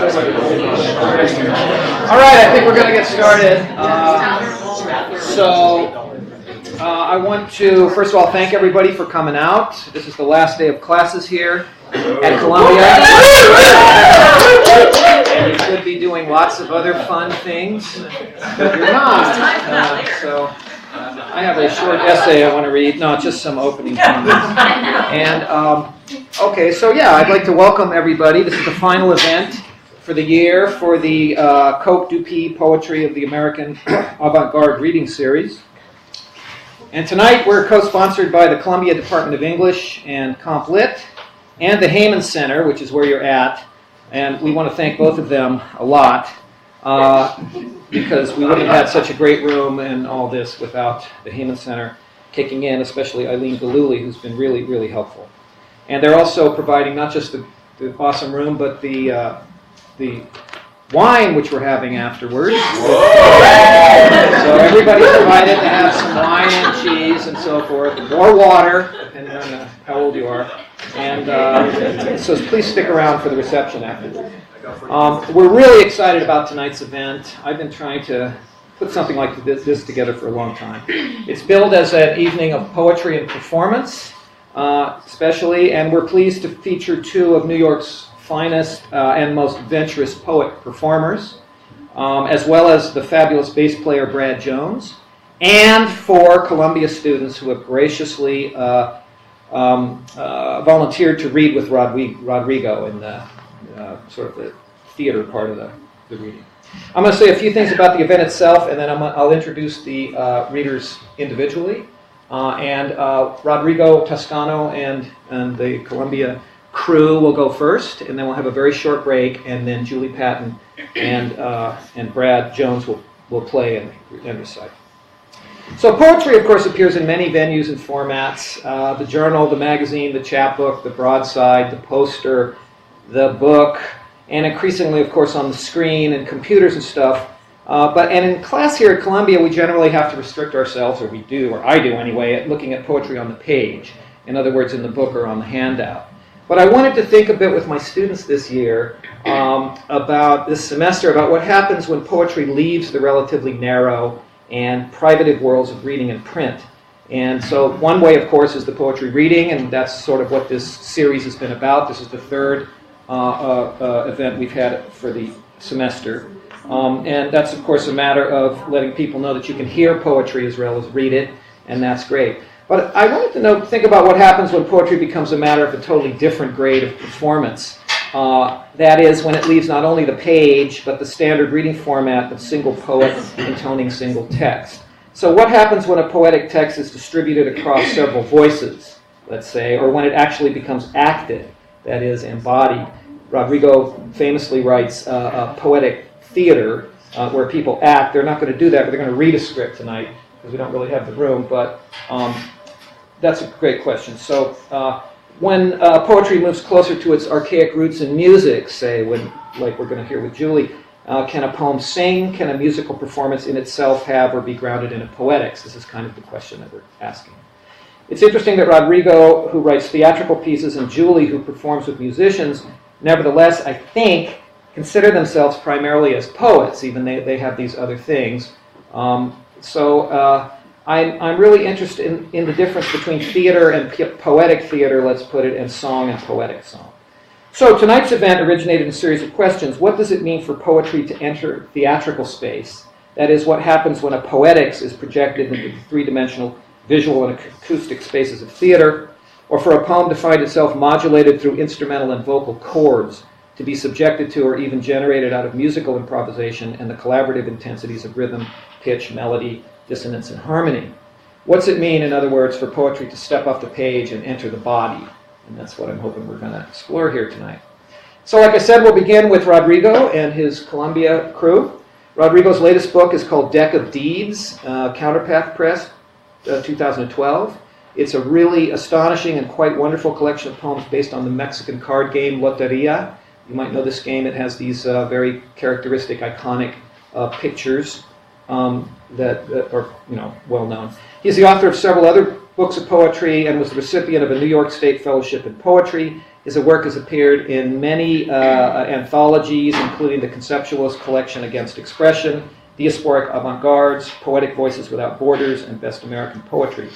right, I think we're going to get started. I want to, first of all, thank everybody for coming out. This is the last day of classes here at Columbia. And you could be doing lots of other fun things, but you're not. I have a short essay I want to read. No, just some opening comments. And, okay, so yeah, I'd like to welcome everybody. This is the final event for the year for the Cope Dupuy Poetry of the American Avant-Garde Reading Series. And tonight we're co-sponsored by the Columbia Department of English and Comp Lit and the Heyman Center, which is where you're at. And we want to thank both of them a lot because we wouldn't have had such a great room and all this without the Heyman Center kicking in, especially Eileen Galuli, who's been really, really helpful. And they're also providing not just the awesome room, but the wine which we're having afterwards. So everybody's invited to have some wine and cheese and so forth, or water, depending on how old you are. And so please stick around for the reception afterwards. We're really excited about tonight's event. I've been trying to put something like this together for a long time. It's billed as an evening of poetry and performance, especially, and we're pleased to feature two of New York's finest and most adventurous poet performers, as well as the fabulous bass player Brad Jones, and four Columbia students who have graciously volunteered to read with Rodrigo in the sort of the theater part of the reading. I'm going to say a few things about the event itself, and then I'll introduce the readers individually. And Rodrigo Toscano and the Columbia crew will go first, and then we'll have a very short break, and then Julie Patton and Brad Jones will play and recite. So poetry, of course, appears in many venues and formats. The journal, the magazine, the chapbook, the broadside, the poster, the book, and increasingly, of course, on the screen and computers and stuff. And in class here at Columbia, we generally have to restrict ourselves, or I do anyway, at looking at poetry on the page. In other words, in the book or on the handout. But I wanted to think a bit with my students this year about this semester, about what happens when poetry leaves the relatively narrow and privative worlds of reading and print. And so one way, of course, is the poetry reading, and that's sort of what this series has been about. This is the third event we've had for the semester. And that's, of course, a matter of letting people know that you can hear poetry as well as read it, and that's great. But I wanted to think about what happens when poetry becomes a matter of a totally different grade of performance. That is, when it leaves not only the page, but the standard reading format of single poet intoning single text. So what happens when a poetic text is distributed across several voices, let's say, or when it actually becomes acted, that is, embodied? Rodrigo famously writes a poetic theater where people act. They're not going to do that, but they're going to read a script tonight because we don't really have the room, but that's a great question. So when poetry moves closer to its archaic roots in music, say, like we're going to hear with Julie, can a poem sing? Can a musical performance in itself have or be grounded in a poetics? This is kind of the question that we're asking. It's interesting that Rodrigo, who writes theatrical pieces, and Julie, who performs with musicians, nevertheless, I think, consider themselves primarily as poets, even they have these other things. I'm really interested in the difference between theater and poetic theater, let's put it, and song and poetic song. So tonight's event originated in a series of questions. What does it mean for poetry to enter theatrical space? That is, what happens when a poetics is projected into the three-dimensional visual and acoustic spaces of theater, or for a poem to find itself modulated through instrumental and vocal chords, to be subjected to or even generated out of musical improvisation and the collaborative intensities of rhythm, pitch, melody, dissonance, and harmony. What's it mean, in other words, for poetry to step off the page and enter the body? And that's what I'm hoping we're going to explore here tonight. So like I said, we'll begin with Rodrigo and his Columbia crew. Rodrigo's latest book is called Deck of Deeds, Counterpath Press, 2012. It's a really astonishing and quite wonderful collection of poems based on the Mexican card game Loteria. You might know this game. It has these very characteristic, iconic pictures that are well known. He's the author of several other books of poetry and was the recipient of a New York State Fellowship in Poetry His work has appeared in many anthologies, including the Conceptualist Collection Against Expression, Diasporic Avant-Gardes, Poetic Voices Without Borders, and Best American Poetry.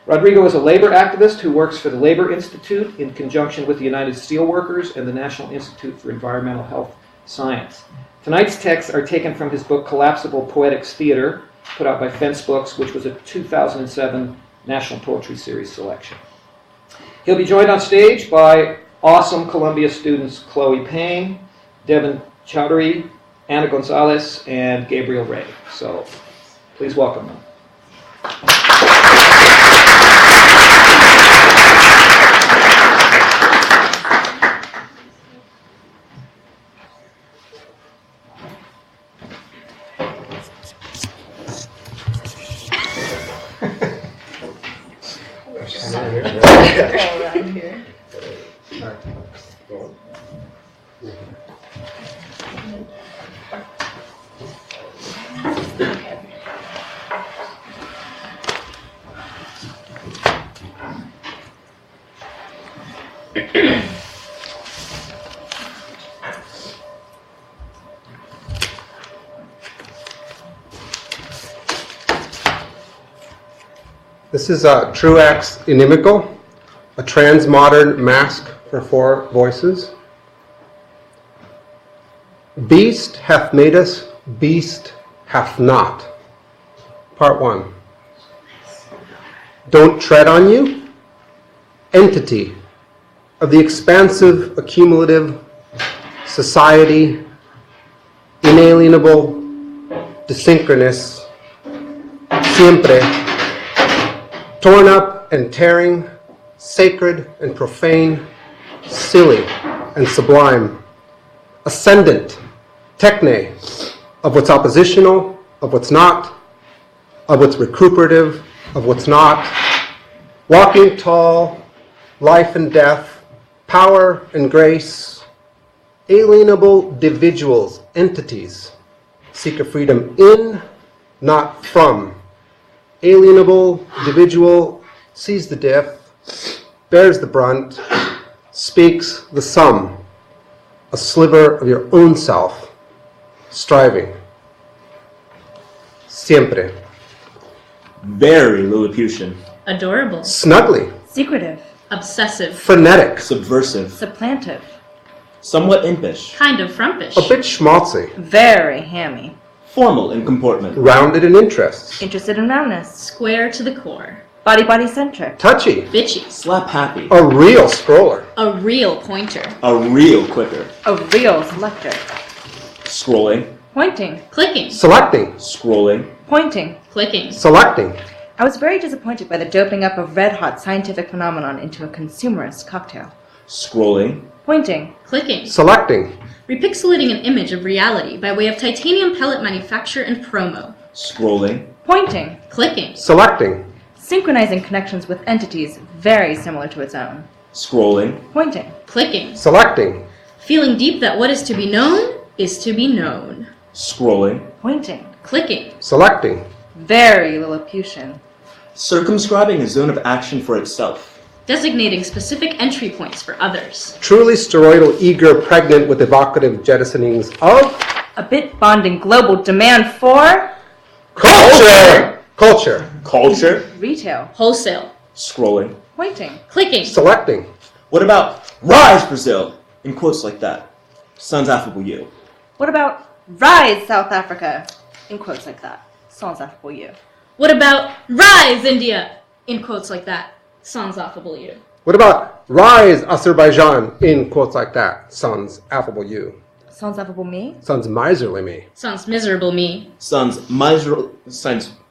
Rodrigo is a labor activist who works for the Labor Institute in conjunction with the United Steelworkers and the National Institute for Environmental Health Science. Tonight's texts are taken from his book Collapsible Poetics Theater, put out by Fence Books, which was a 2007 National Poetry Series selection. He'll be joined on stage by awesome Columbia students Chloe Payne, Devin Chowdhury, Anna Gonzalez, and Gabriel Ray. So please welcome them. This is Truax Inimical, a transmodern masque for four voices. Beast hath made us, beast hath not. Part 1. Don't tread on you. Entity of the expansive, accumulative, society, inalienable, desynchronous, siempre, torn up and tearing, sacred and profane, silly and sublime, ascendant, techne, of what's oppositional, of what's not, of what's recuperative, of what's not, walking tall, life and death, power and grace, alienable individuals, entities, seek a freedom in, not from. Alienable individual sees the diff, bears the brunt, speaks the sum, a sliver of your own self, striving. Siempre. Very Lilliputian. Adorable. Snuggly. Secretive. Obsessive. Frenetic. Subversive. Supplantive. Somewhat impish. Kind of frumpish. A bit schmaltzy. Very hammy. Formal in comportment. Rounded in interests. Interested in roundness. Square to the core. Body centric. Touchy. Bitchy. Slap happy. A real scroller. A real pointer. A real quicker. A real selector. Scrolling. Pointing. Clicking. Selecting. Scrolling. Pointing. Clicking. Selecting. I was very disappointed by the doping up of red-hot scientific phenomenon into a consumerist cocktail. Scrolling. Pointing. Clicking. Selecting. Repixelating an image of reality by way of titanium pellet manufacture and promo. Scrolling. Pointing. Clicking. Selecting. Synchronizing connections with entities very similar to its own. Scrolling. Pointing. Clicking. Selecting. Feeling deep that what is to be known is to be known. Scrolling. Pointing. Clicking. Selecting. Very Lilliputian. Circumscribing a zone of action for itself. Designating specific entry points for others. Truly steroidal, eager, pregnant with evocative jettisonings of A bit bonding global demand for culture. Culture. Culture. retail. Wholesale. Scrolling. Pointing. Clicking. Selecting. What about Rise Brazil? In quotes like that. Sans affable you. What about Rise South Africa? In quotes like that. Sans affable you. What about Rise India? In quotes like that. Sans affable you. What about rise Azerbaijan? In quotes like that. Sans affable you. Sans affable me? Sans miserly me. Sans miserable me. Sans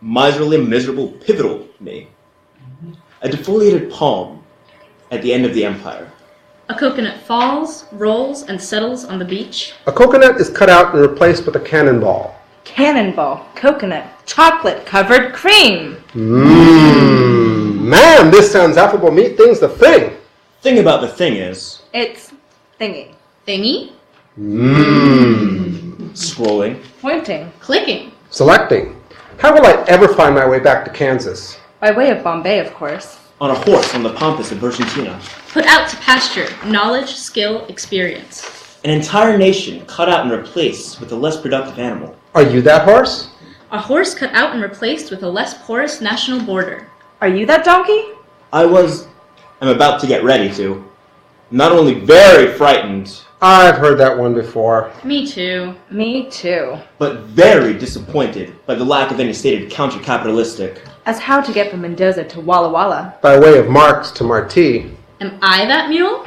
miserly, miserable, pivotal me. A defoliated palm at the end of the empire. A coconut falls, rolls, and settles on the beach. A coconut is cut out and replaced with a cannonball. Cannonball. Coconut. Chocolate covered cream. Man, this sounds affable meat thing's the thing. Thing about the thing is... It's thingy. Thingy. Scrolling. Pointing. Clicking. Selecting. How will I ever find my way back to Kansas? By way of Bombay, of course. on a horse on the pampas of Argentina. Put out to pasture, knowledge, skill, experience. An entire nation cut out and replaced with a less productive animal. Are you that horse? A horse cut out and replaced with a less porous national border. Are you that donkey? I'm about to get ready to. Not only very frightened, I've heard that one before. Me too. Me too. but very disappointed by the lack of any stated counter-capitalistic. As how to get from Mendoza to Walla Walla. By way of Marx to Marti. Am I that mule?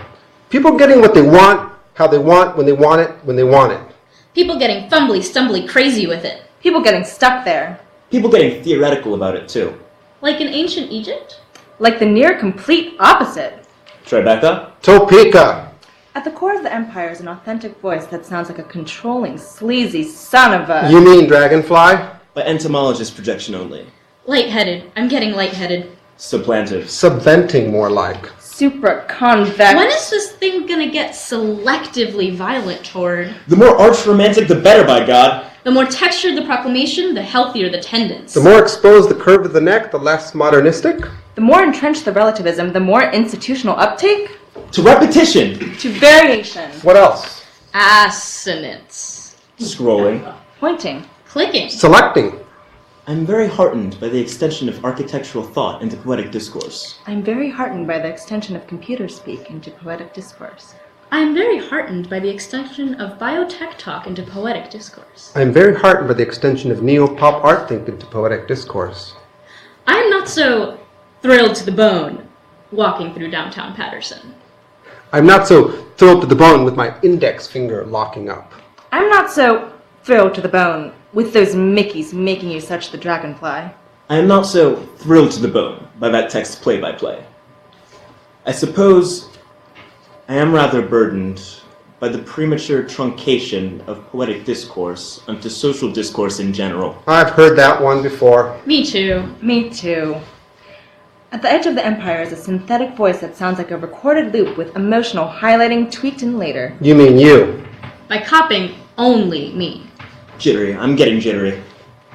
People getting what they want, how they want, when they want it, when they want it. People getting fumbly, stumbly crazy with it. People getting stuck there. People getting theoretical about it too. Like in ancient Egypt? Like the near complete opposite. Tribeca? Topeka. At the core of the empire is an authentic voice that sounds like a controlling, sleazy son of a... You mean Dragonfly? By entomologist projection only. Lightheaded. I'm getting lightheaded. Supplantive. Subventing, more like. Supra-convex. When is this thing gonna get selectively violent toward? The more arch-romantic, the better, by God. The more textured the proclamation, the healthier the tendons. The more exposed the curve of the neck, the less modernistic. The more entrenched the relativism, the more institutional uptake. To repetition. To variation. What else? Assonance. Scrolling. Pointing. Clicking. Selecting. I'm very heartened by the extension of architectural thought into poetic discourse. I'm very heartened by the extension of computer speak into poetic discourse. I am very heartened by the extension of biotech talk into poetic discourse. I am very heartened by the extension of neo-pop art think into poetic discourse. I am not so thrilled to the bone walking through downtown Patterson. I'm not so thrilled to the bone with my index finger locking up. I'm not so thrilled to the bone with those Mickeys making you such the dragonfly. I am not so thrilled to the bone by that text play-by-play. I suppose I am rather burdened by the premature truncation of poetic discourse unto social discourse in general. I've heard that one before. Me too. Me too. At the edge of the empire is a synthetic voice that sounds like a recorded loop with emotional highlighting tweaked in later. You mean you. By copying only me. Jittery. I'm getting jittery.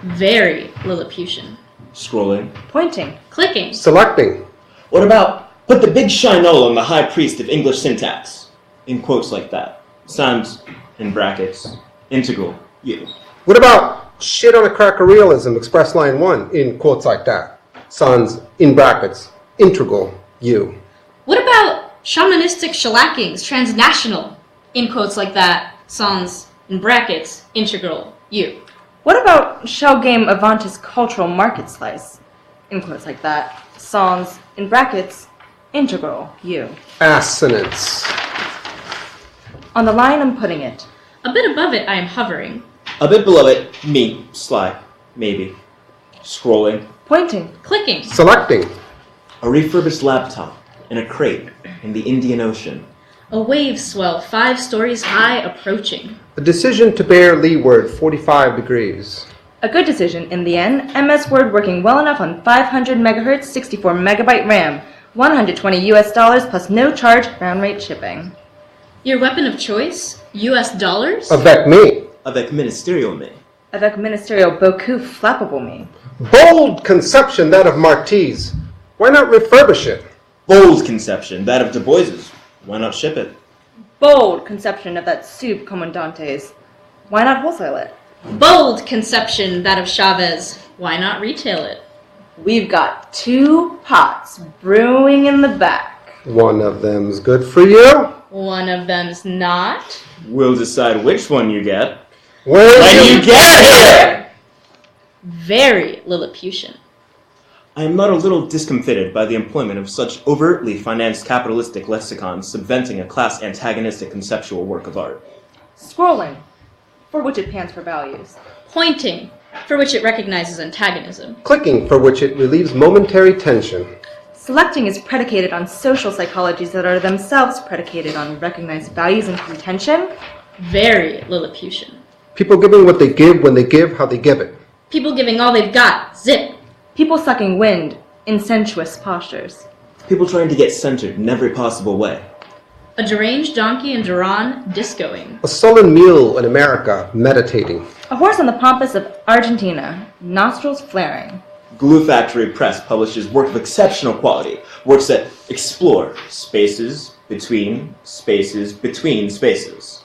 Very Lilliputian. Scrolling. Pointing. Clicking. Selecting. What about put the big shinola on the high priest of English syntax? In quotes like that. Sounds, in brackets, integral, you. What about shit on a cracker realism, express line 1, in quotes like that? Sans, in brackets, integral, you. What about shamanistic shellackings, transnational, in quotes like that, sans, in brackets, integral, you. What about shell game Avantis cultural market slice? In quotes like that. Sans, in brackets, integral, you. Assonance. On the line I'm putting it. A bit above it I am hovering. A bit below it, me, sly, maybe. Scrolling. Pointing. Clicking. Selecting. A refurbished laptop in a crate in the Indian Ocean. A wave swell 5 stories high approaching. A decision to bear leeward 45 degrees. A good decision in the end. MS Word working well enough on 500 megahertz, 64 megabyte RAM, $120 plus no charge round rate shipping. Your weapon of choice? US dollars? Avec me. Avec ministerial me. Avec ministerial beaucoup flappable me. Bold conception, that of Marti's. Why not refurbish it? Bold conception, that of Du Bois's. Why not ship it? Bold conception of that soup commandantes. Why not wholesale it? Bold conception, that of Chavez. Why not retail it? We've got 2 pots brewing in the back. One of them's good for you. One of them's not. We'll decide which one you get. When When you get here! Very Lilliputian. I am not a little discomfited by the employment of such overtly financed capitalistic lexicons subventing a class-antagonistic conceptual work of art. Scrolling, for which it pants for values. Pointing, for which it recognizes antagonism. Clicking, for which it relieves momentary tension. Selecting is predicated on social psychologies that are themselves predicated on recognized values and contention. Very Lilliputian. People giving what they give when they give how they give it. People giving all they've got. Zip. People sucking wind in sensuous postures. People trying to get centered in every possible way. A deranged donkey in Duran discoing. A sullen mule in America meditating. A horse on the pampas of Argentina, nostrils flaring. Glue Factory Press publishes work of exceptional quality, works that explore spaces between spaces between spaces.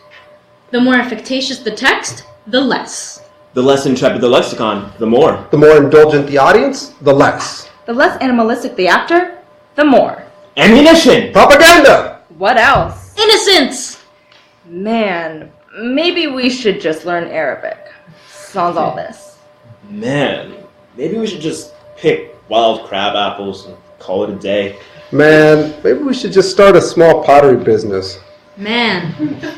The more affectatious the text, the less. The less intrepid the lexicon, the more. The more indulgent the audience, the less. The less animalistic the actor, the more. Ammunition! Propaganda! What else? Innocence! Man, maybe we should just learn Arabic. Sans all this. Man, maybe we should just pick wild crab apples and call it a day. Man, maybe we should just start a small pottery business. Man,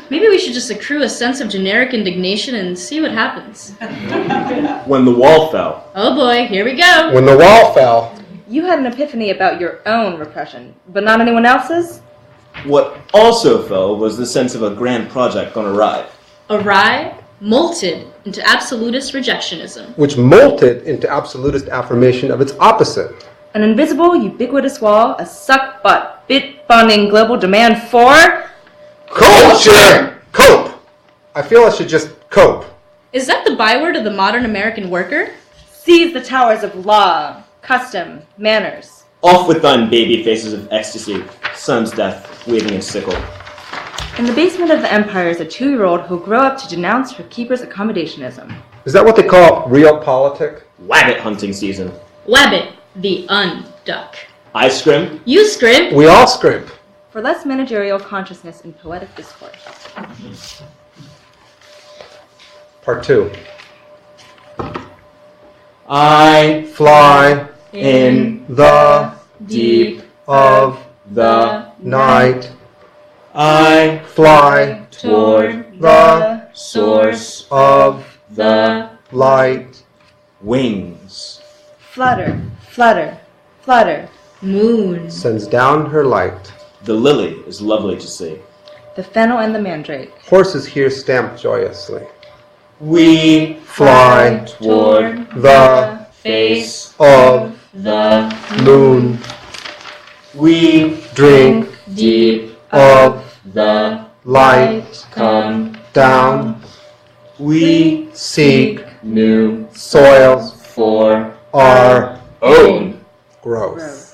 maybe we should just accrue a sense of generic indignation and see what happens. When the wall fell. Oh boy, here we go. When the wall fell, You had an epiphany about your own repression, but not anyone else's? What also fell was the sense of a grand project gone awry. Awry, molted into absolutist rejectionism. which molted into absolutist affirmation of its opposite. An invisible, ubiquitous wall, a suck-butt, bit-bonding global demand for... Culture! Cope! I feel I should just cope. Is that the byword of the modern American worker? Seize the towers of law, custom, manners. Off with thine baby faces of ecstasy, son's death, waving a sickle. In the basement of the empire is a 2-year-old who'll grow up to denounce her keeper's accommodationism. Is that what they call realpolitik? Wabbit hunting season. Wabbit, the unduck. I scrim. You scrimp. We all scrimp. For less managerial consciousness in poetic discourse. Part 2. I Fly in the deep of the night. I Fly toward the source of the light. wings. Flutter, flutter, flutter. Moon. Sends down her light. The lily is lovely to see. The fennel and the mandrake. Horses here stamp joyously. We Fly toward the face of the moon. we Drink deep of the light. come Down. we Seek new soils for our own growth.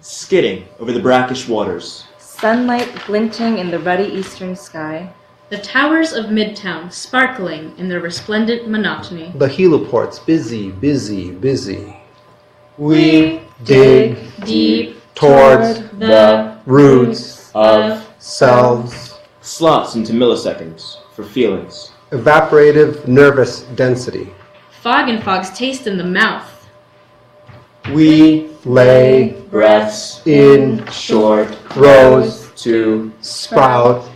skidding over the brackish waters. Sunlight glinting in the ruddy eastern sky. The towers of Midtown sparkling in their resplendent monotony. The heliports busy, busy, busy. We Dig Deep towards the roots of selves. slots into milliseconds for feelings. Evaporative nervous density. fog and fog's taste in the mouth. We Lay breaths in short rows to sprout.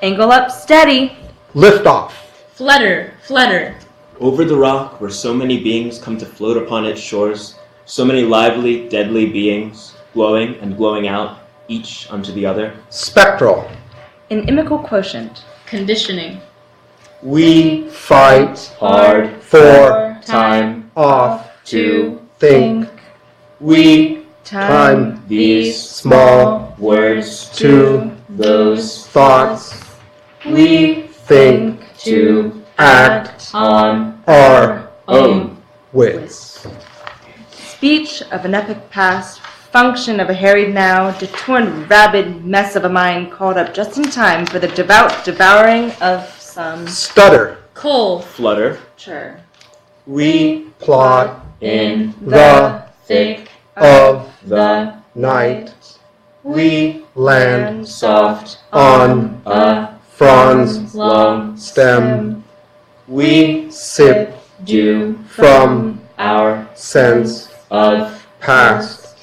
Angle up steady. Lift off. Flutter, flutter. over the rock where so many beings come to float upon its shores, so many lively, deadly beings, glowing and glowing out, each unto the other. Spectral. Inimical quotient. Conditioning. We Fight hard for time off to think we time these small words to those thoughts we think to act on our own. wits. Speech of an epic past. Function of a harried now. Detorn rabid mess of a mind called up just in time for the devout devouring of some Stutter. Coal. Flutter. chur. We Plot in the thick of the night. we Land soft on a fronds long stem. we Sip do from our sense of past.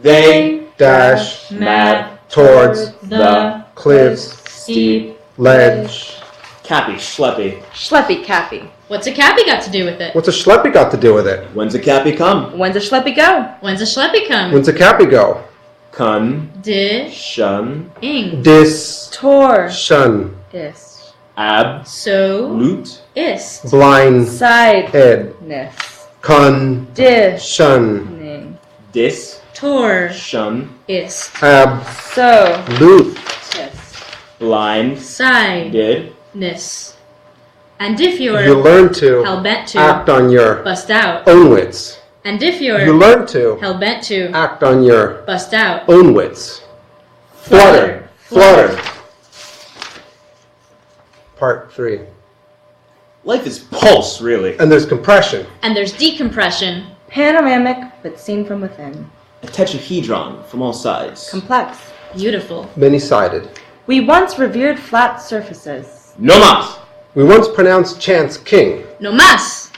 they Dash mad towards the cliffs. steep Ledge. Cappy schleppy. Schleppy Cappy. What's a cappy got to do with it? What's a schleppy got to do with it? When's a cappy come? When's a Schleppy go? When's a schleppy come? When's a cappy go? Con Dish. shun Ing. Dis. Tor. Shun. Is. ab So. loot Ist. Blind. Side. Ed. Ness. Con. Dish. Shun. Ning. dis Tor. shun Ist. Ab. So. Loot. Tis. blind Side. did Ness. And if You you're learn to hell bent to act on your bust out. own wits. And if You you're learn to hell-bent to act on your bust out, own wits. Flutter, flutter. Part 3. Life is pulse, really. And there's compression. and there's decompression, Panoramic, but seen from within. A tetrahedron from all sides. Complex. beautiful. Many-sided. We once revered flat surfaces. No mas! We once pronounced chance king. No más!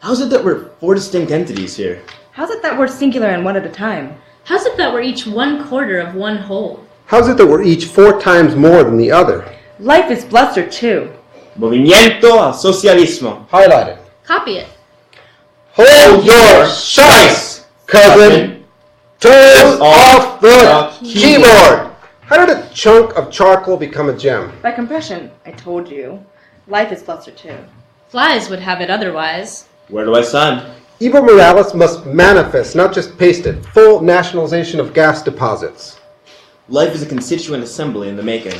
How's it that we're 4 distinct entities here? How's it that we're singular and one at a time? How's it that we're each 1/4 of one whole? How's it that we're each 4 times more than the other? Life is bluster too. Movimiento al socialismo. Highlighted. Copy it. Hold your shice, cousin. Turn off the keyboard. How did a chunk of charcoal become a gem? By compression, I told you. Life is bluster too. Flies would have it otherwise. Where do I sign? Evo Morales must manifest, not just paste it. Full nationalization of gas deposits. Life is a constituent assembly in the making.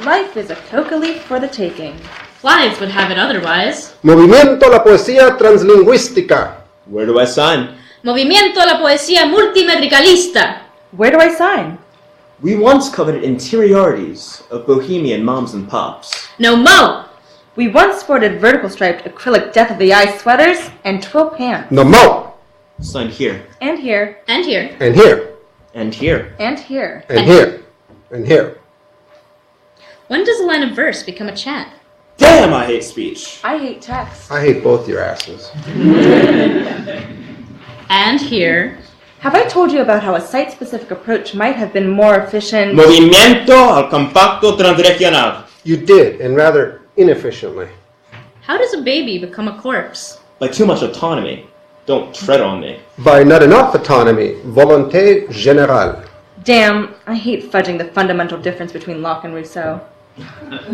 Life is a coca leaf for the taking. Flies would have it otherwise. Movimiento la poesía translingüística. Where do I sign? Movimiento a la poesía multimetricalista. Where do I sign? We once coveted interiorities of bohemian moms and pops. No mo! We once sported vertical striped acrylic death of the eye sweaters and twill pants. No mo. Sign here. And here. And here. And here. And here. And here. And here. And here. When does a line of verse become a chant? Damn, I hate speech. I hate text. I hate both your asses. And here. Have I told you about how a site-specific approach might have been more efficient? Movimiento al compacto transregional. You did, and rather inefficiently. How does a baby become a corpse? By too much autonomy. Don't tread on me. By not enough autonomy. Volonté générale. Damn, I hate fudging the fundamental difference between Locke and Rousseau.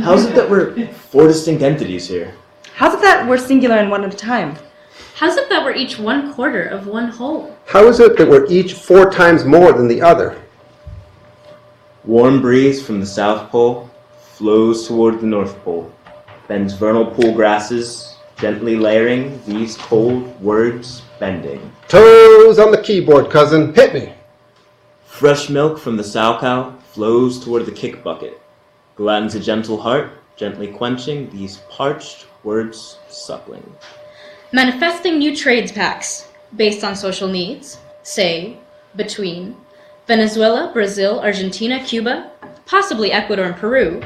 How's it that we're 4 distinct entities here? How's it that we're singular and one at a time? How's it that we're each 1/4 of one whole? How is it that we're each 4 times more than the other? Warm breeze from the South Pole flows toward the North Pole, bends vernal pool grasses, gently layering these cold words bending. Toes on the keyboard, cousin. Hit me. Fresh milk from the sow cow flows toward the kick bucket, gladdens a gentle heart, gently quenching these parched words suckling. Manifesting new trades pacts based on social needs, say, between Venezuela, Brazil, Argentina, Cuba, possibly Ecuador and Peru,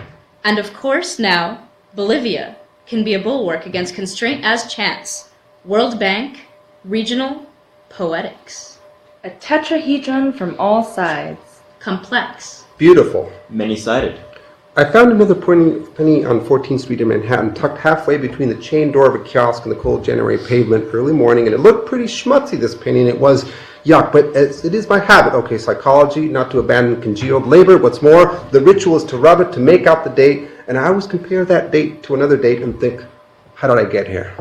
and of course now, Bolivia can be a bulwark against constraint as chance. World Bank, regional, poetics. A tetrahedron from all sides. Complex. Beautiful. Many-sided. I found another penny on 14th Street in Manhattan, tucked halfway between the chain door of a kiosk and the cold January pavement early morning, and it looked pretty schmutzy, this penny, and it was yuck, but as it is my habit. Okay, psychology, not to abandon congealed labor. What's more, the ritual is to rub it, to make out the date, and I always compare that date to another date and think, how did I get here?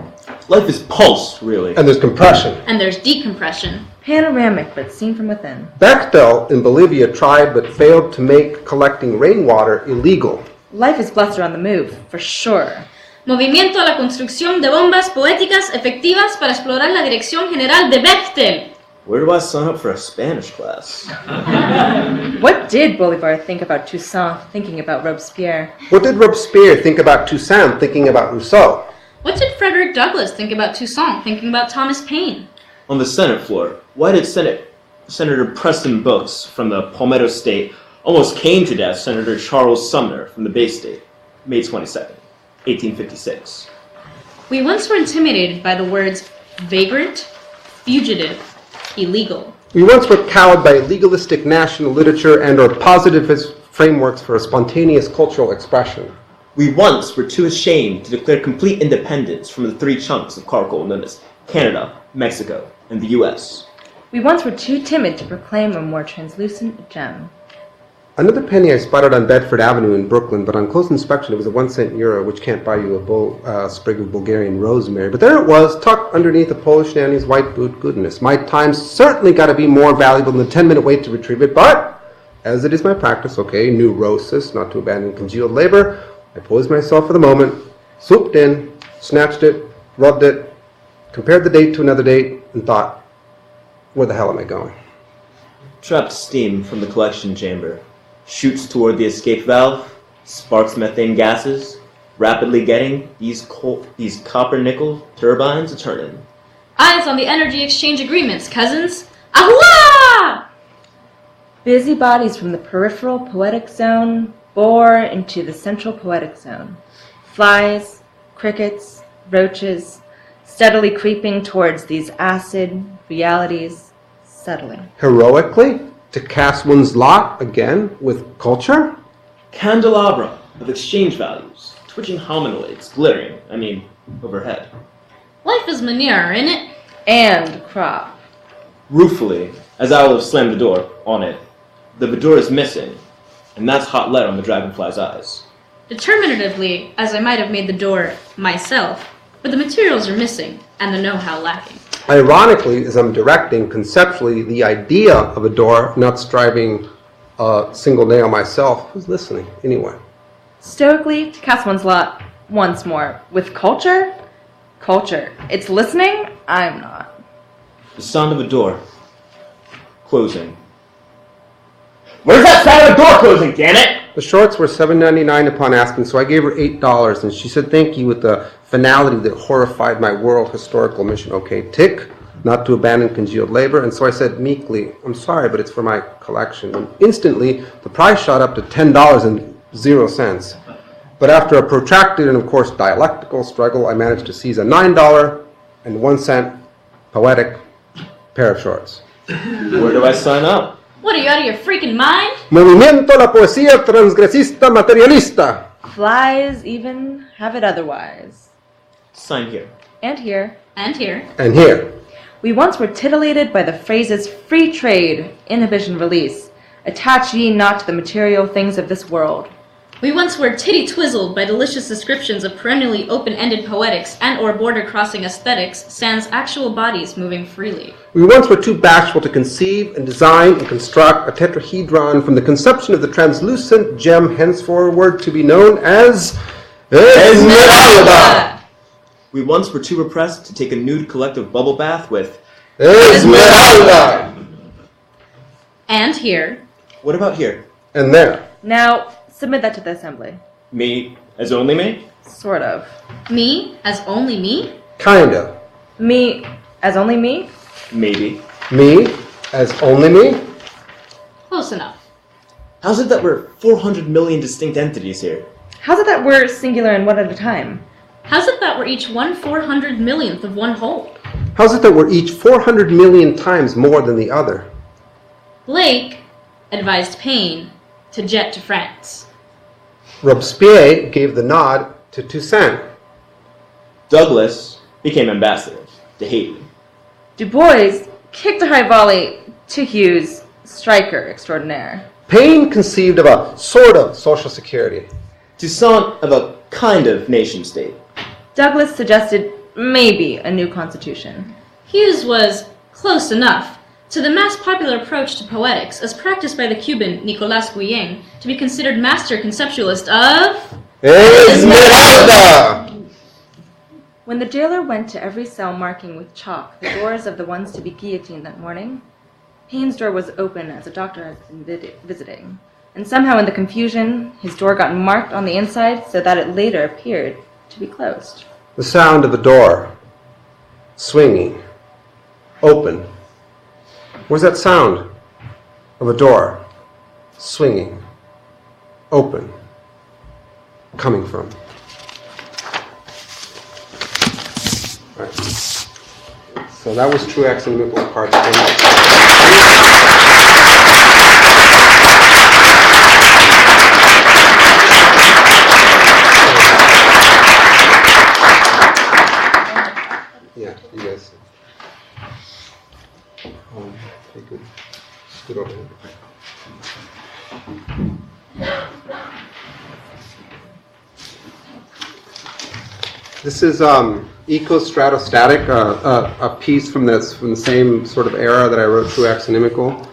Life is pulse, really. And there's compression. And there's decompression. Panoramic, but seen from within. Bechtel in Bolivia tried but failed to make collecting rainwater illegal. Life is bluster on the move, for sure. Movimiento a la construcción de bombas poéticas efectivas para explorar la dirección general de Bechtel. Where do I sign up for a Spanish class? What did Bolivar think about Toussaint thinking about Robespierre? What did Robespierre think about Toussaint thinking about Rousseau? What did Frederick Douglass think about Toussaint thinking about Thomas Paine? On the Senate floor, why did Senator Preston Brooks from the Palmetto State almost cane to death Senator Charles Sumner from the Bay State, May 22nd, 1856? We once were intimidated by the words vagrant, fugitive, illegal. We once were cowed by legalistic national literature and or positivist frameworks for a spontaneous cultural expression. We once were too ashamed to declare complete independence from the 3 chunks of charcoal known as Canada, Mexico, and the U.S. We once were too timid to proclaim a more translucent gem. Another penny I spotted on Bedford Avenue in Brooklyn, but on close inspection it was a 1-cent euro, which can't buy you a sprig of Bulgarian rosemary. But there it was, tucked underneath a Polish nanny's white boot. Goodness, my time's certainly got to be more valuable than the 10-minute wait to retrieve it, but as it is my practice, okay, neurosis, not to abandon congealed labor, I posed myself for the moment, swooped in, snatched it, rubbed it, compared the date to another date, and thought, Where the hell am I going? Trapped steam from the collection chamber shoots toward the escape valve, sparks methane gases, rapidly getting these copper-nickel turbines a turning. Eyes on the energy exchange agreements, cousins. Ahua! Busy bodies from the peripheral poetic zone bore into the central poetic zone. Flies, crickets, roaches, steadily creeping towards these acid realities, settling. Heroically? To cast one's lot again with culture? Candelabra of exchange values, twitching hominoids, glittering, overhead. Life is manure, innit? And crop. Ruefully, as I will have slammed the door on it, the Vidor is missing, and that's hot lead on the dragonfly's eyes. Determinatively, as I might have made the door myself, but the materials are missing, and the know-how lacking. Ironically, as I'm directing conceptually the idea of a door, not striving a single nail myself, who's listening anyway? Stoically, to cast one's lot once more. With culture? Culture. It's listening? I'm not. The sound of a door closing. Where's that sound of a door closing, damn it? The shorts were $7.99 upon asking, so I gave her $8, and she said thank you with the finality that horrified my world historical mission. Okay, tick, not to abandon congealed labor, and so I said meekly, I'm sorry, but it's for my collection. And instantly, the price shot up to $10.00. But after a protracted and, of course, dialectical struggle, I managed to seize a $9.01 poetic pair of shorts. Where do I sign up? What, are you out of your freaking mind? Movimiento la poesía transgresista materialista. Flies even have it otherwise. Sign here. And here. And here. And here. We once were titillated by the phrases free trade, inhibition release, attach ye not to the material things of this world. We once were titty-twizzled by delicious descriptions of perennially open-ended poetics and or border-crossing aesthetics sans actual bodies moving freely. We once were too bashful to conceive and design and construct a tetrahedron from the conception of the translucent gem henceforward to be known as Esmeralda. We once were too repressed to take a nude collective bubble bath with Esmeralda. And here. What about here? And there. Now, submit that to the assembly. Me as only me? Sort of. Me as only me? Kinda. Me as only me? Maybe. Me as only me? Close enough. How's it that we're 400 million distinct entities here? How's it that we're singular and one at a time? How's it that we're each 1/400 millionth of one whole? How's it that we're each 400 million times more than the other? Blake advised Payne to jet to France. Robespierre gave the nod to Toussaint. Douglas became ambassador to Haiti. Du Bois kicked a high volley to Hughes, striker extraordinaire. Paine conceived of a sort of social security. Toussaint of a kind of nation state. Douglas suggested maybe a new constitution. Hughes was close enough to the mass popular approach to poetics as practiced by the Cuban Nicolas Guillen to be considered master conceptualist of Esmeralda! When the jailer went to every cell marking with chalk the doors of the ones to be guillotined that morning, Payne's door was open as a doctor had been visiting, and somehow in the confusion, his door got marked on the inside so that it later appeared to be closed. The sound of a door swinging, open. Where's that sound of a door swinging, open, coming from? All right. So that was Truex and Mickle part. Yeah, you guys. Okay, good. Good over here. This is Eco-Stratostatic, a piece from the same sort of era that I wrote Truex and Inimical.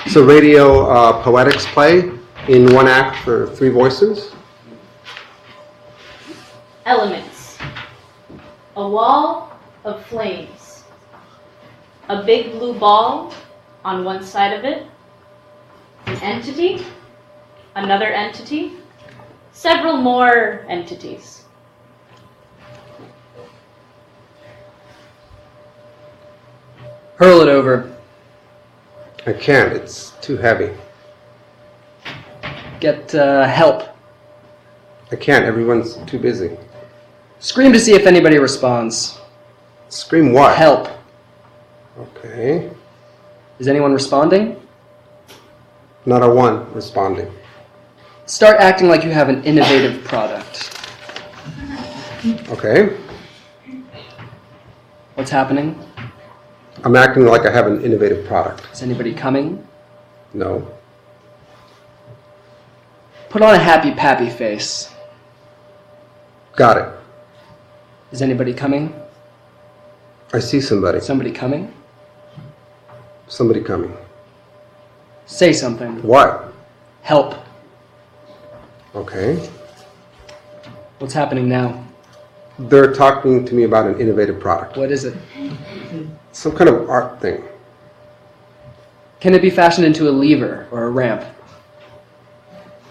It's a radio poetics play in one act for 3 voices. elements. A wall of flames. a big blue ball on one side of it, an entity, another entity, several more entities. Hurl it over. I can't. It's too heavy. Get help. I can't. Everyone's too busy. Scream to see if anybody responds. Scream what? Help. Okay. Is anyone responding? Not a one responding. Start acting like you have an innovative product. Okay. What's happening? I'm acting like I have an innovative product. Is anybody coming? No. Put on a happy pappy face. Got it. Is anybody coming? I see somebody. Somebody coming? Somebody coming. Say something. What? Help. Okay. What's happening now? They're talking to me about an innovative product. What is it? Some kind of art thing. Can it be fashioned into a lever or a ramp?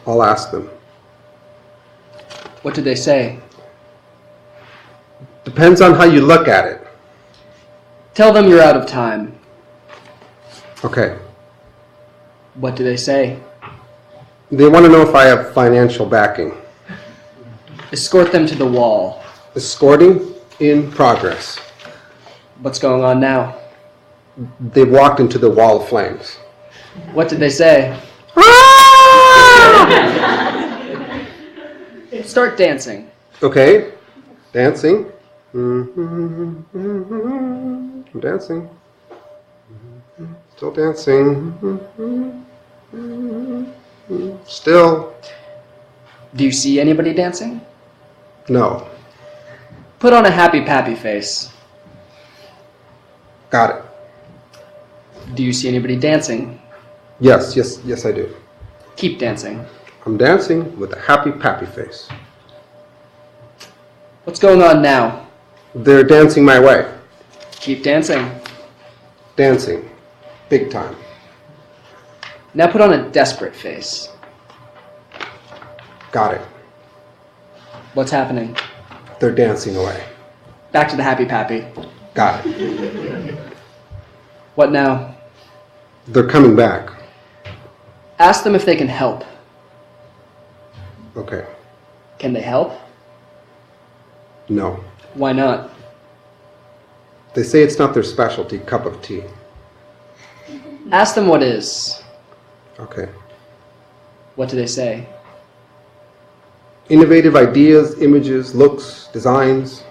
I'll ask them. What did they say? Depends on how you look at it. Tell them you're out of time. Okay. What do they say? They want to know if I have financial backing. Escort them to the wall. Escorting in progress. What's going on now? They walked into the wall of flames. What did they say? Start dancing. Okay. Dancing. I'm dancing. Still dancing. Still. Do you see anybody dancing? No. Put on a happy pappy face. Got it. Do you see anybody dancing? Yes, I do. Keep dancing. I'm dancing with a happy pappy face. What's going on now? They're dancing my way. Keep dancing. Dancing. Big time. Now put on a desperate face. Got it. What's happening? They're dancing away. Back to the happy pappy. Got it. What now? They're coming back. Ask them if they can help. Okay. Can they help? No. Why not? They say it's not their specialty cup of tea. Ask them what is. Okay. What do they say? Innovative ideas, images, looks, designs.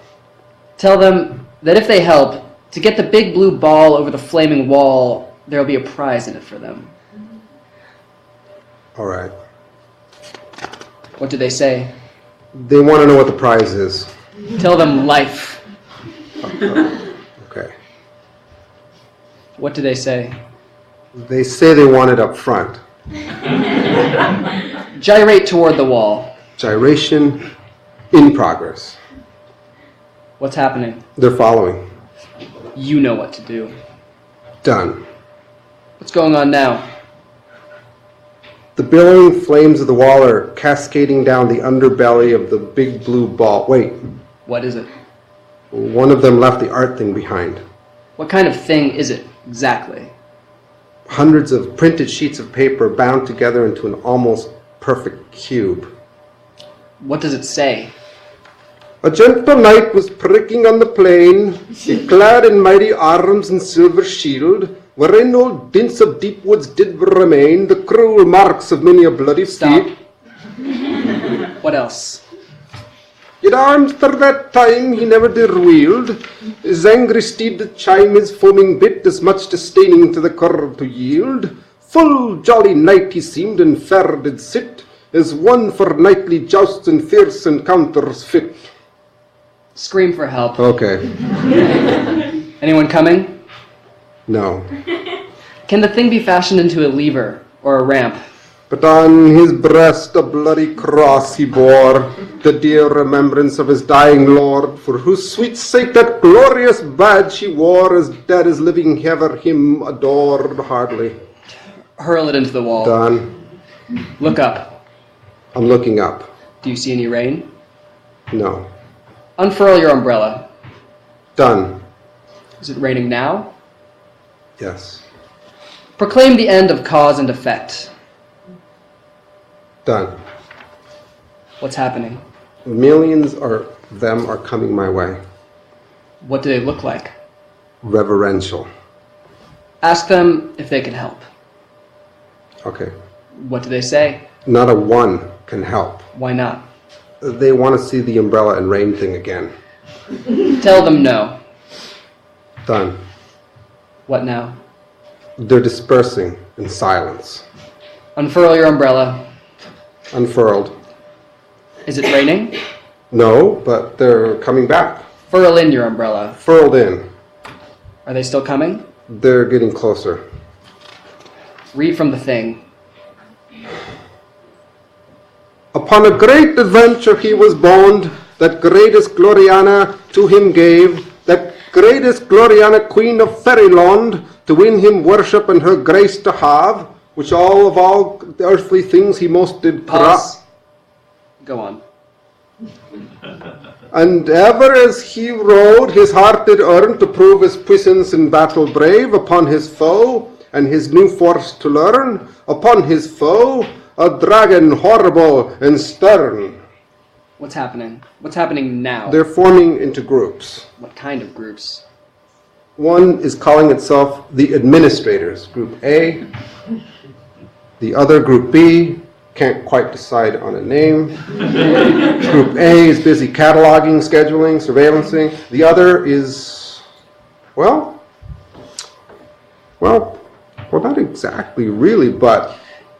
Tell them that if they help, to get the big blue ball over the flaming wall, there'll be a prize in it for them. All right. What do they say? They want to know what the prize is. Tell them life. Okay. What do they say? They say they want it up front. Gyrate toward the wall. Gyration in progress. What's happening? They're following. You know what to do. Done. What's going on now? The billowing flames of the wall are cascading down the underbelly of the big blue ball. Wait, What is it? one of them left the art thing behind. What kind of thing is it, exactly? Hundreds of printed sheets of paper bound together into an almost perfect cube. What does it say? A gentle knight was pricking on the plain, he clad in mighty arms and silver shield, wherein old dints of deep woods did remain, the cruel marks of many a bloody Stop. feat. What else? Yet arms for that time he never did wield, his angry steed did chime his foaming bit, as much disdaining to the curb to yield. Full jolly knight he seemed, and fair did sit, as one for knightly jousts and fierce encounters fit. Scream for help. Okay. Anyone coming? No. Can the thing be fashioned into a lever or a ramp? But on his breast a bloody cross he bore, the dear remembrance of his dying lord, for whose sweet sake that glorious badge he wore, as dead as living ever him adored hardly. Hurl it into the wall. Done. Look up. I'm looking up. Do you see any rain? No. Unfurl your umbrella. Done. Is it raining now? Yes. Proclaim the end of cause and effect. Done. What's happening? Millions of them are coming my way. What do they look like? Reverential. Ask them if they can help. Okay. What do they say? Not a one can help. Why not? They want to see the umbrella and rain thing again. Tell them no. Done. What now? They're dispersing in silence. Unfurl your umbrella. Unfurled. Is it raining? No, but they're coming back. Furl in your umbrella. Furled in. Are they still coming? They're getting closer. Read from the thing. Upon a great adventure he was bound, that greatest Gloriana to him gave, that greatest Gloriana queen of Fairyland, to win him worship and her grace to have, which all the earthly things he most did Pause. Go on. And ever as he rode, his heart did earn to prove his puissance in battle brave upon his foe, and his new force to learn. Upon his foe, a dragon horrible and stern. What's happening? What's happening now? They're forming into groups. What kind of groups? One is calling itself the Administrators, Group A. The other, Group B, can't quite decide on a name. Group A is busy cataloging, scheduling, surveillancing. The other is, well, not exactly really, but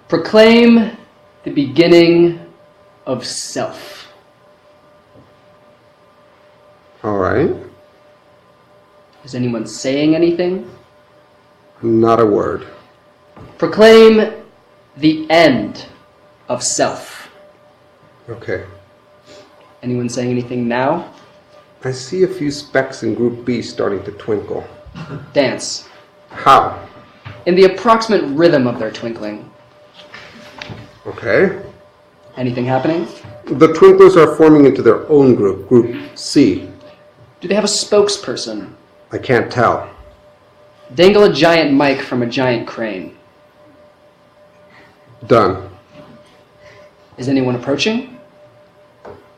Proclaim the beginning of self. all right, Is anyone saying anything? not a word. Proclaim the end of self. Okay. Anyone saying anything now? I see a few specks in Group B starting to twinkle. Dance. How? In the approximate rhythm of their twinkling. Okay. Anything happening? The twinklers are forming into their own group, Group C. Do they have a spokesperson? I can't tell. Dangle a giant mic from a giant crane. Done. Is anyone approaching?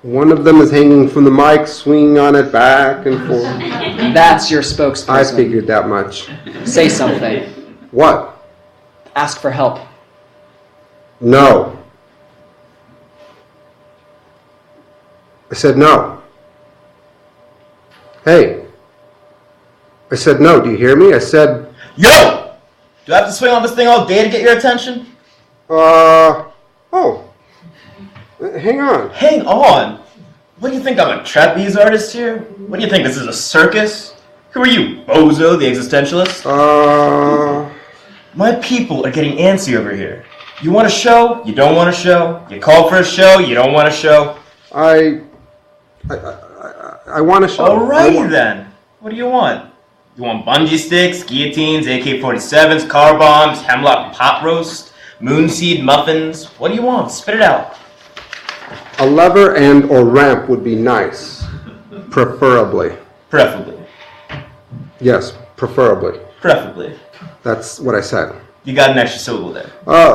One of them is hanging from the mic, swinging on it back and forth. That's your spokesperson. I figured that much. Say something. What? Ask for help. No. I said no. Hey. I said no. Do you hear me? I said... Yo! Do I have to swing on this thing all day to get your attention? Oh. Hang on. Hang on! What do you think, I'm a trapeze artist here? What do you think, this is a circus? Who are you, bozo, the existentialist? My people are getting antsy over here. You want a show? You don't want a show? You call for a show? You don't want a show? I want a show. Alrighty then. What do you want? You want bungee sticks, guillotines, AK-47s, car bombs, hemlock pot roast, moonseed muffins? What do you want? Spit it out. A lever and or ramp would be nice. Preferably. Preferably. Yes, preferably. Preferably. That's what I said. You got an extra syllable there.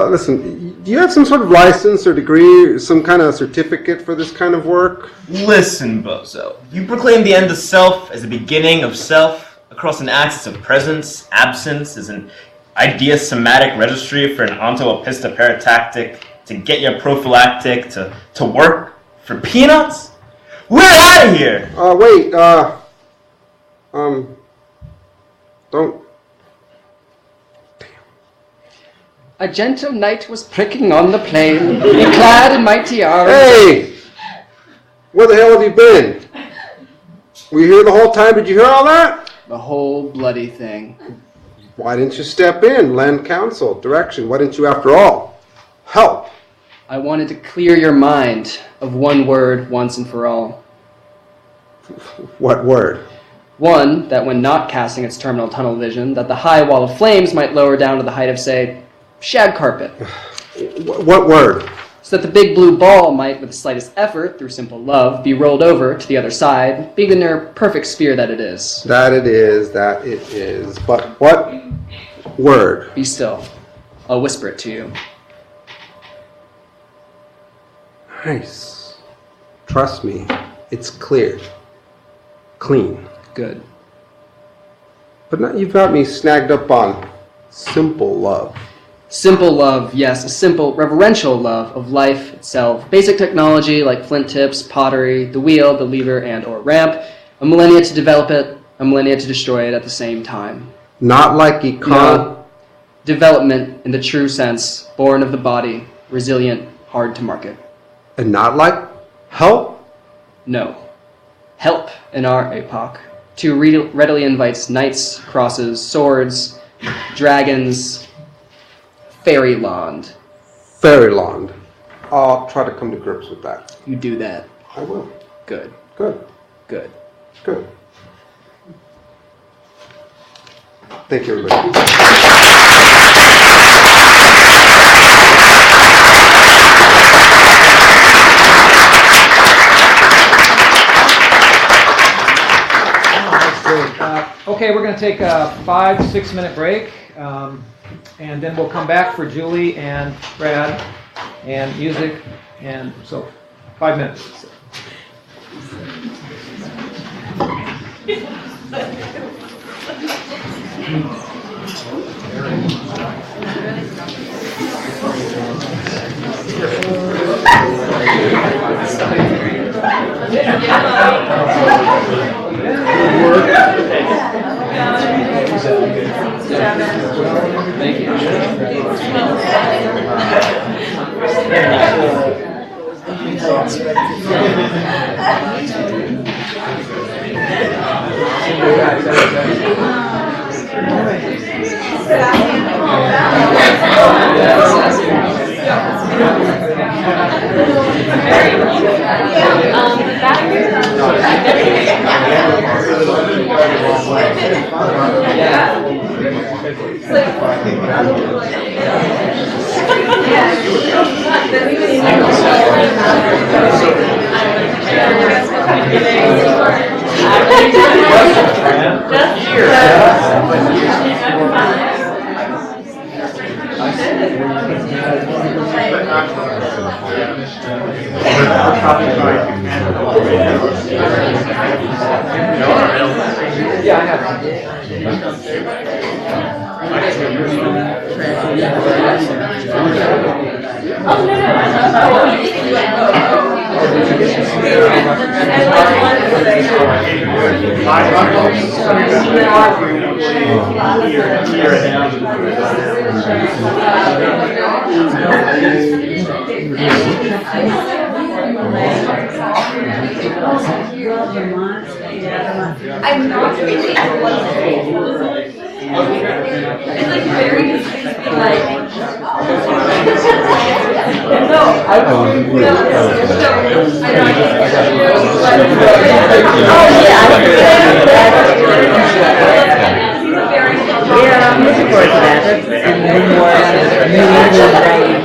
Listen, do you have some sort of license or degree, some kind of certificate for this kind of work? Listen, bozo. You proclaim the end of self as the beginning of self across an axis of presence, absence, as an idea-somatic registry for an onto-epistoparatactic to get your prophylactic to work for peanuts? We're out of here! Wait, don't... A gentle knight was pricking on the plain, clad in mighty armor. Hey! Where the hell have you been? Were you here the whole time? Did you hear all that? The whole bloody thing. Why didn't you step in, lend counsel, direction? Why didn't you after all? Help. I wanted to clear your mind of one word once and for all. What word? One, that when not casting its terminal tunnel vision, that the high wall of flames might lower down to the height of, say, shag carpet. What word? So that the big blue ball might, with the slightest effort, through simple love, be rolled over to the other side, being the near perfect sphere that it is. That it is. But what word? Be still. I'll whisper it to you. Nice. Trust me, it's clear. Clean. Good. But now you've got me snagged up on simple love. Simple love, yes, a simple, reverential love of life itself. Basic technology like flint tips, pottery, the wheel, the lever, and or ramp. A millennia to develop it, a millennia to destroy it at the same time. Not like No. Development in the true sense, born of the body, resilient, hard to market. And not like help? No. Help in our epoch too readily invites knights, crosses, swords, dragons, fairyland. Fairyland. I'll try to come to grips with that. You do that. I will. Good. Good. Good. Good. Thank you, everybody. Okay, we're going to take a 5-6 minute break, and then we'll come back for Julie and Brad and music, and so 5 minutes. Thank you. Yeah, I have. I'm not really it's like very like no, I don't know. Oh yeah, I'm looking forward to that. And then more New England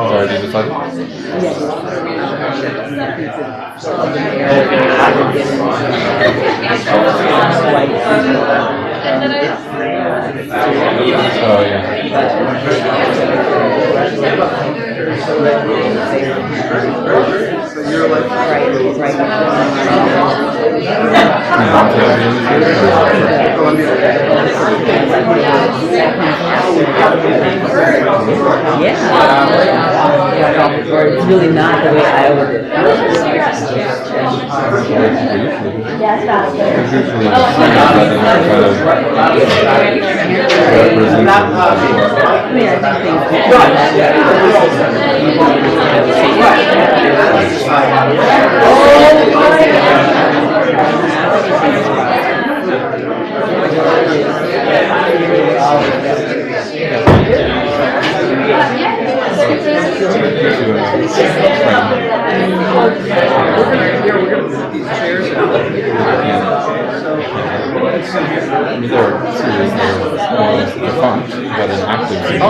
Sorry, did you decide? Oh, yeah. really not the way Iowa did it. Usually, the scenes they're defunct, but an active series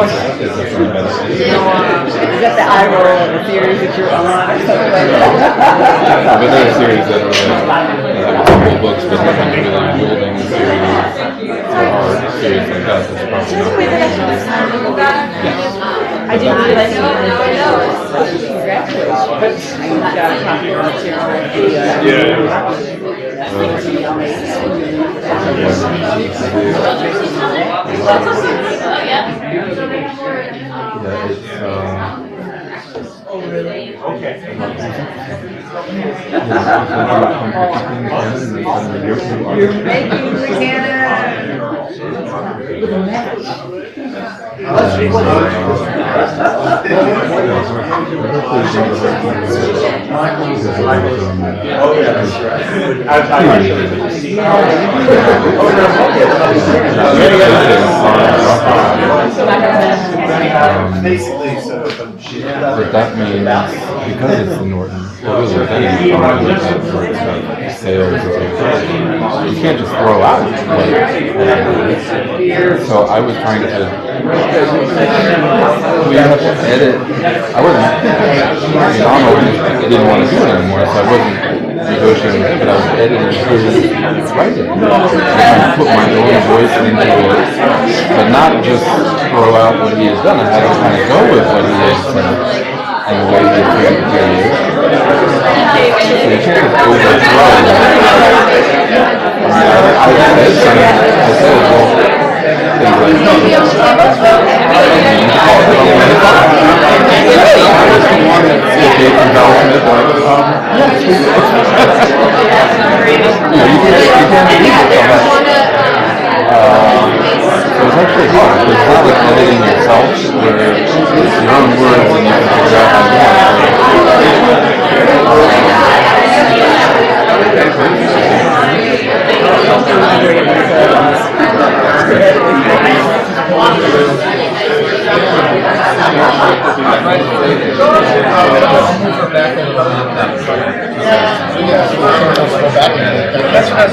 is definitely better. Is that the eye roll of the theories that you're on? But there are series that are have multiple books, but they're not really building the series or series like that. That's probably not. I didn't realize you I'm not talking about You're making with a match. But that means, because it's the Norton, well, really with any company that works on sales or something, you can't just throw out so I was trying to we have to edit. I wasn't, I didn't want to do it anymore, so I wasn't negotiating with him, but I was editing his writing. Trying to put my own voice into it, but not just throw out what he has done. I had to kind of go with what he has done and the way he has created the period. So you can't just overthrow it. I said, well, so it's actually hard. It's not like editing yourself where it's your own words and you can figure out how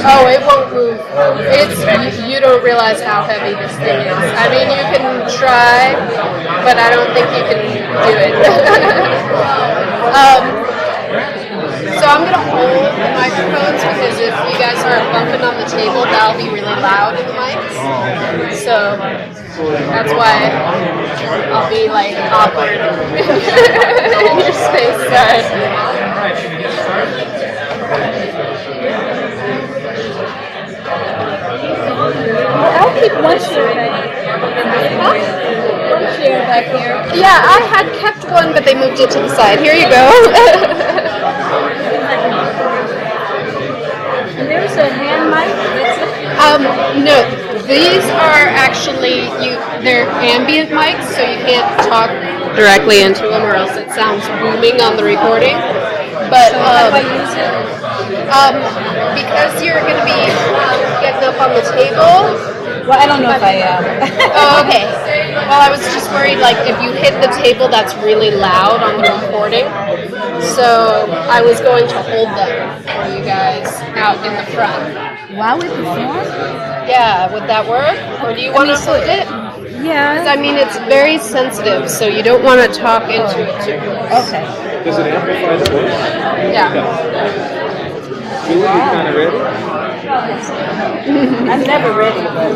Oh, it won't move. You don't realize how heavy this thing is. I mean, you can try, but I don't think you can do it. So I'm going to hold the microphones because if you guys are bumping on the table, that'll be really loud in the mics. So that's why I'll be like awkward in your space. Sorry. I'll keep one chair back here. Yeah, I had kept one, but they moved it to the side. Here you go. And there's a hand mic. No, these are actually they're ambient mics, so you can't talk directly into them, or else it sounds booming on the recording. But how do I use it? Because you're going to be getting up on the table. Well, I don't know if I am. Oh, okay. Well, I was just worried, like, if you hit the table, that's really loud on the recording. So I was going to hold them for you guys out in the front. While we perform? Yeah, would that work? Or do you want to hold it? Yeah. I mean, it's very sensitive, so you don't want to talk into it too close. Okay. Does it amplify the voice? Yeah. Julie, you kind of ready? I'm never ready, but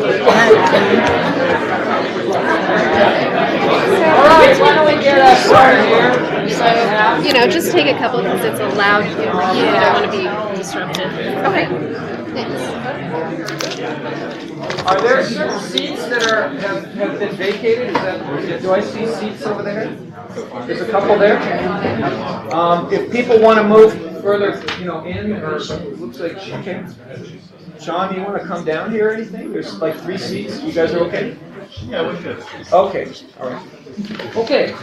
Alright, why don't we get started here? So, just take a couple because it's a loud here. You don't want to be disrupted. Okay. Thanks. Are there certain seats that have been vacated? Do I see seats over there? There's a couple there. If people want to move further, in, or it looks like, okay. Sean, do you want to come down here or anything? There's like 3 seats. You guys are okay? Yeah, we're good. Okay, all right. Okay.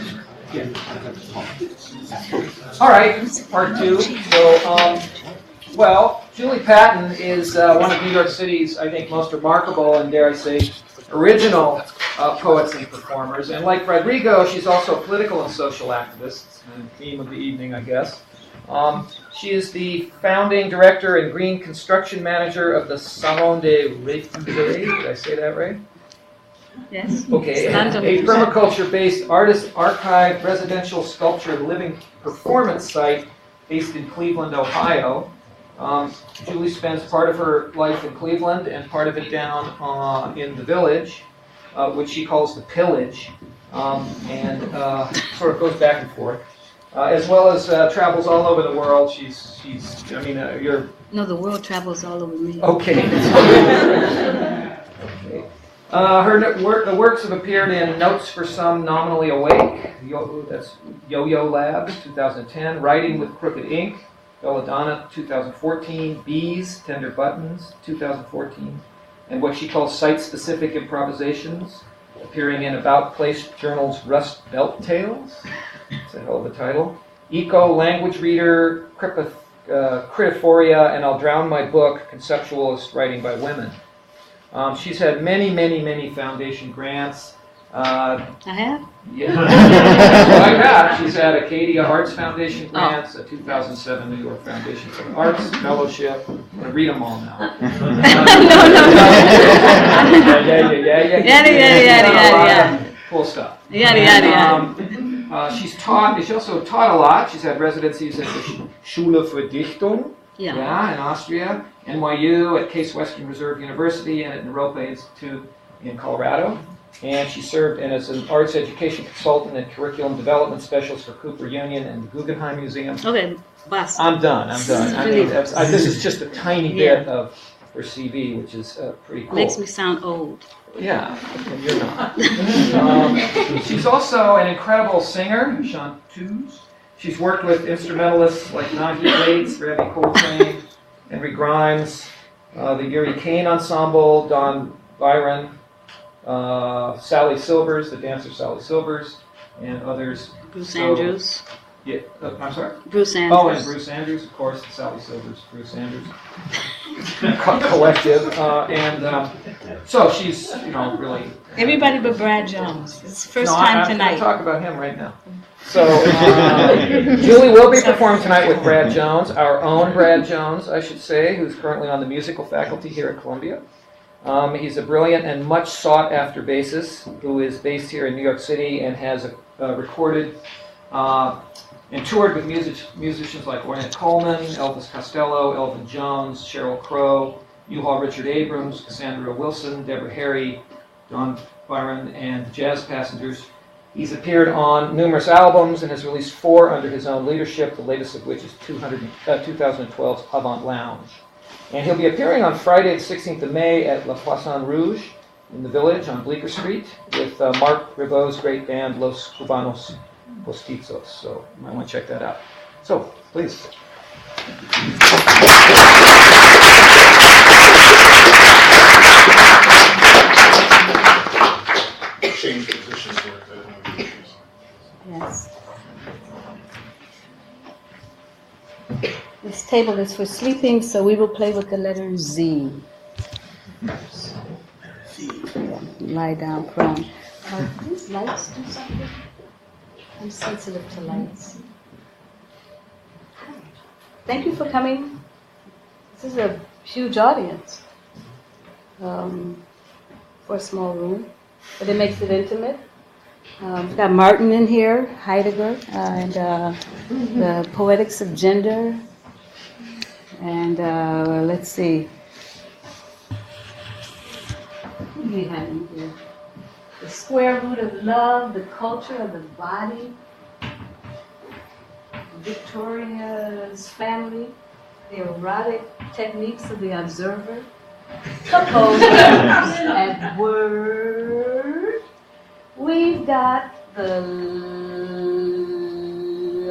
All right, part 2. So, well, Julie Patton is one of New York City's, I think, most remarkable and, dare I say, original poets and performers. And like Rodrigo, she's also a political and social activist, and theme of the evening, I guess. She is the founding director and green construction manager of the Salon des Refugiés. Did I say that right? Yes. Okay, a permaculture-based artist archive, residential sculpture, and living performance site based in Cleveland, Ohio. Julie spends part of her life in Cleveland and part of it down in the Village, which she calls the Pillage, and sort of goes back and forth, as well as travels all over the world. You're... No, the world travels all over me. Okay. The works have appeared in Notes for Some Nominally Awake, that's Yo-Yo Lab, 2010, Writing with Crooked Ink, Belladonna, 2014, Bees, Tender Buttons, 2014, and what she calls Site-Specific Improvisations, appearing in About Place Journal's Rust Belt Tales. It's a hell of a title. Eco, Language Reader, Critiphoria, and I'll Drown My Book, Conceptualist Writing by Women. She's had many, many, many foundation grants. I have? Yeah. I have. She's had Acadia Arts Foundation grants, a 2007 New York Foundation for the Arts Fellowship. I'm going to read them all now. Yeah. Cool stuff. Yeah. She also taught a lot. She's had residencies at the Schule für Dichtung. Yeah. In Austria, NYU, at Case Western Reserve University, and at Naropa Institute in Colorado. And she served as an arts education consultant and curriculum development specialist for Cooper Union and the Guggenheim Museum. Okay, boss. I'm done. This is just a tiny bit of her CV, which is pretty cool. Makes me sound old. Yeah, and you're not. She's also an incredible singer, chanteuse. She's worked with instrumentalists like Nahi Bates, Ravi Coltrane, Henry Grimes, the Yuri Kane Ensemble, Don Byron, Sally Silvers, the dancer Sally Silvers, and others. Bruce Andrews. Yeah, I'm sorry? Bruce Andrews. Oh, and Bruce Andrews, of course, Sally Silvers, Bruce Andrews. Collective. So she's, really... Everybody but Brad Jones. It's the first time I'm going tonight. to talk about him right now. So, Julie will be performing tonight with Brad Jones, our own Brad Jones, I should say, who's currently on the musical faculty here at Columbia. He's a brilliant and much sought-after bassist who is based here in New York City and has recorded and toured with musicians like Ornette Coleman, Elvis Costello, Elvin Jones, Sheryl Crow, U-Haul Richard Abrams, Cassandra Wilson, Deborah Harry, Don Byron, and the Jazz Passengers. He's appeared on numerous albums and has released 4 under his own leadership, the latest of which is 2012's Avant Lounge. And he'll be appearing on Friday the 16th of May at La Poisson Rouge in the Village on Bleecker Street with Mark Ribot's great band Los Cubanos Postizos. So you might want to check that out. So, please. Change positions there if I don't have issues. Yes. This table is for sleeping, so we will play with the letter Z. Yeah, lie down prone. These lights do something? I'm sensitive to lights. Thank you for coming. This is a huge audience for a small room, but it makes it intimate. We've got Martin in here, Heidegger, and the Poetics of Gender, and let's see. What do we have in here? The square root of love, the culture of the body, Victoria's family, the erotic techniques of the observer, composers and word. We've got the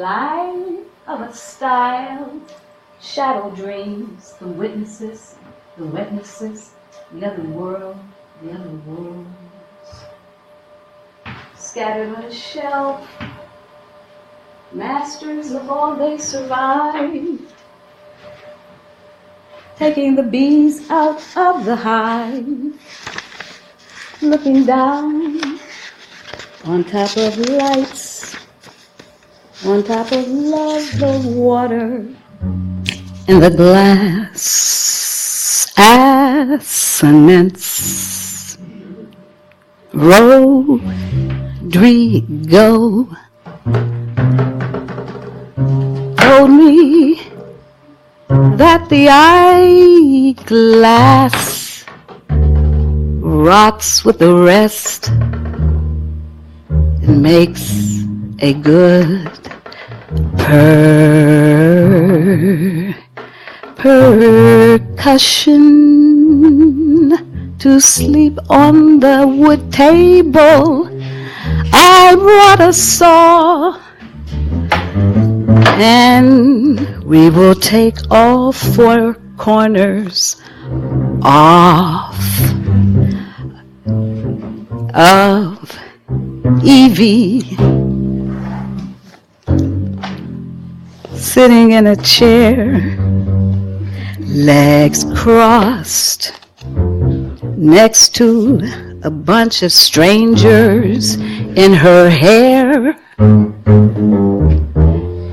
line of a style, shadow dreams, the witnesses, the other world, the other worlds. Scattered on a shelf, masters of all they survive, taking the bees out of the hive, looking down on top of lights, on top of love, the water, and the glass assonance. Rodrigo told me that the eyeglass rots with the rest and makes a good percussion to sleep on the wood table. I brought a saw, and we will take all four corners off of Evie, sitting in a chair, legs crossed, next to a bunch of strangers in her hair.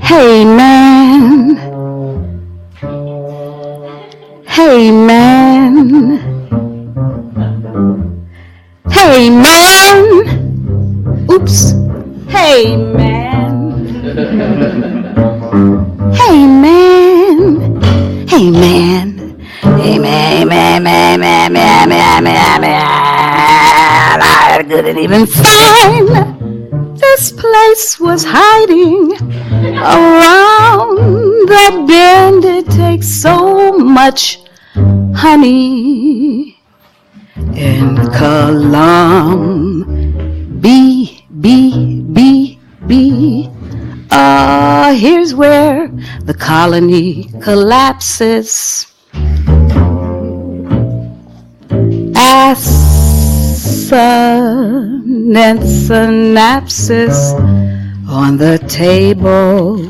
Hey man, hey man, hey man, oops, hey man, hey man, hey man, hey man, I couldn't even find this place was hiding around the bend. It takes so much honey in Colum. B. Here's where the colony collapses. Assonance synapses on the table.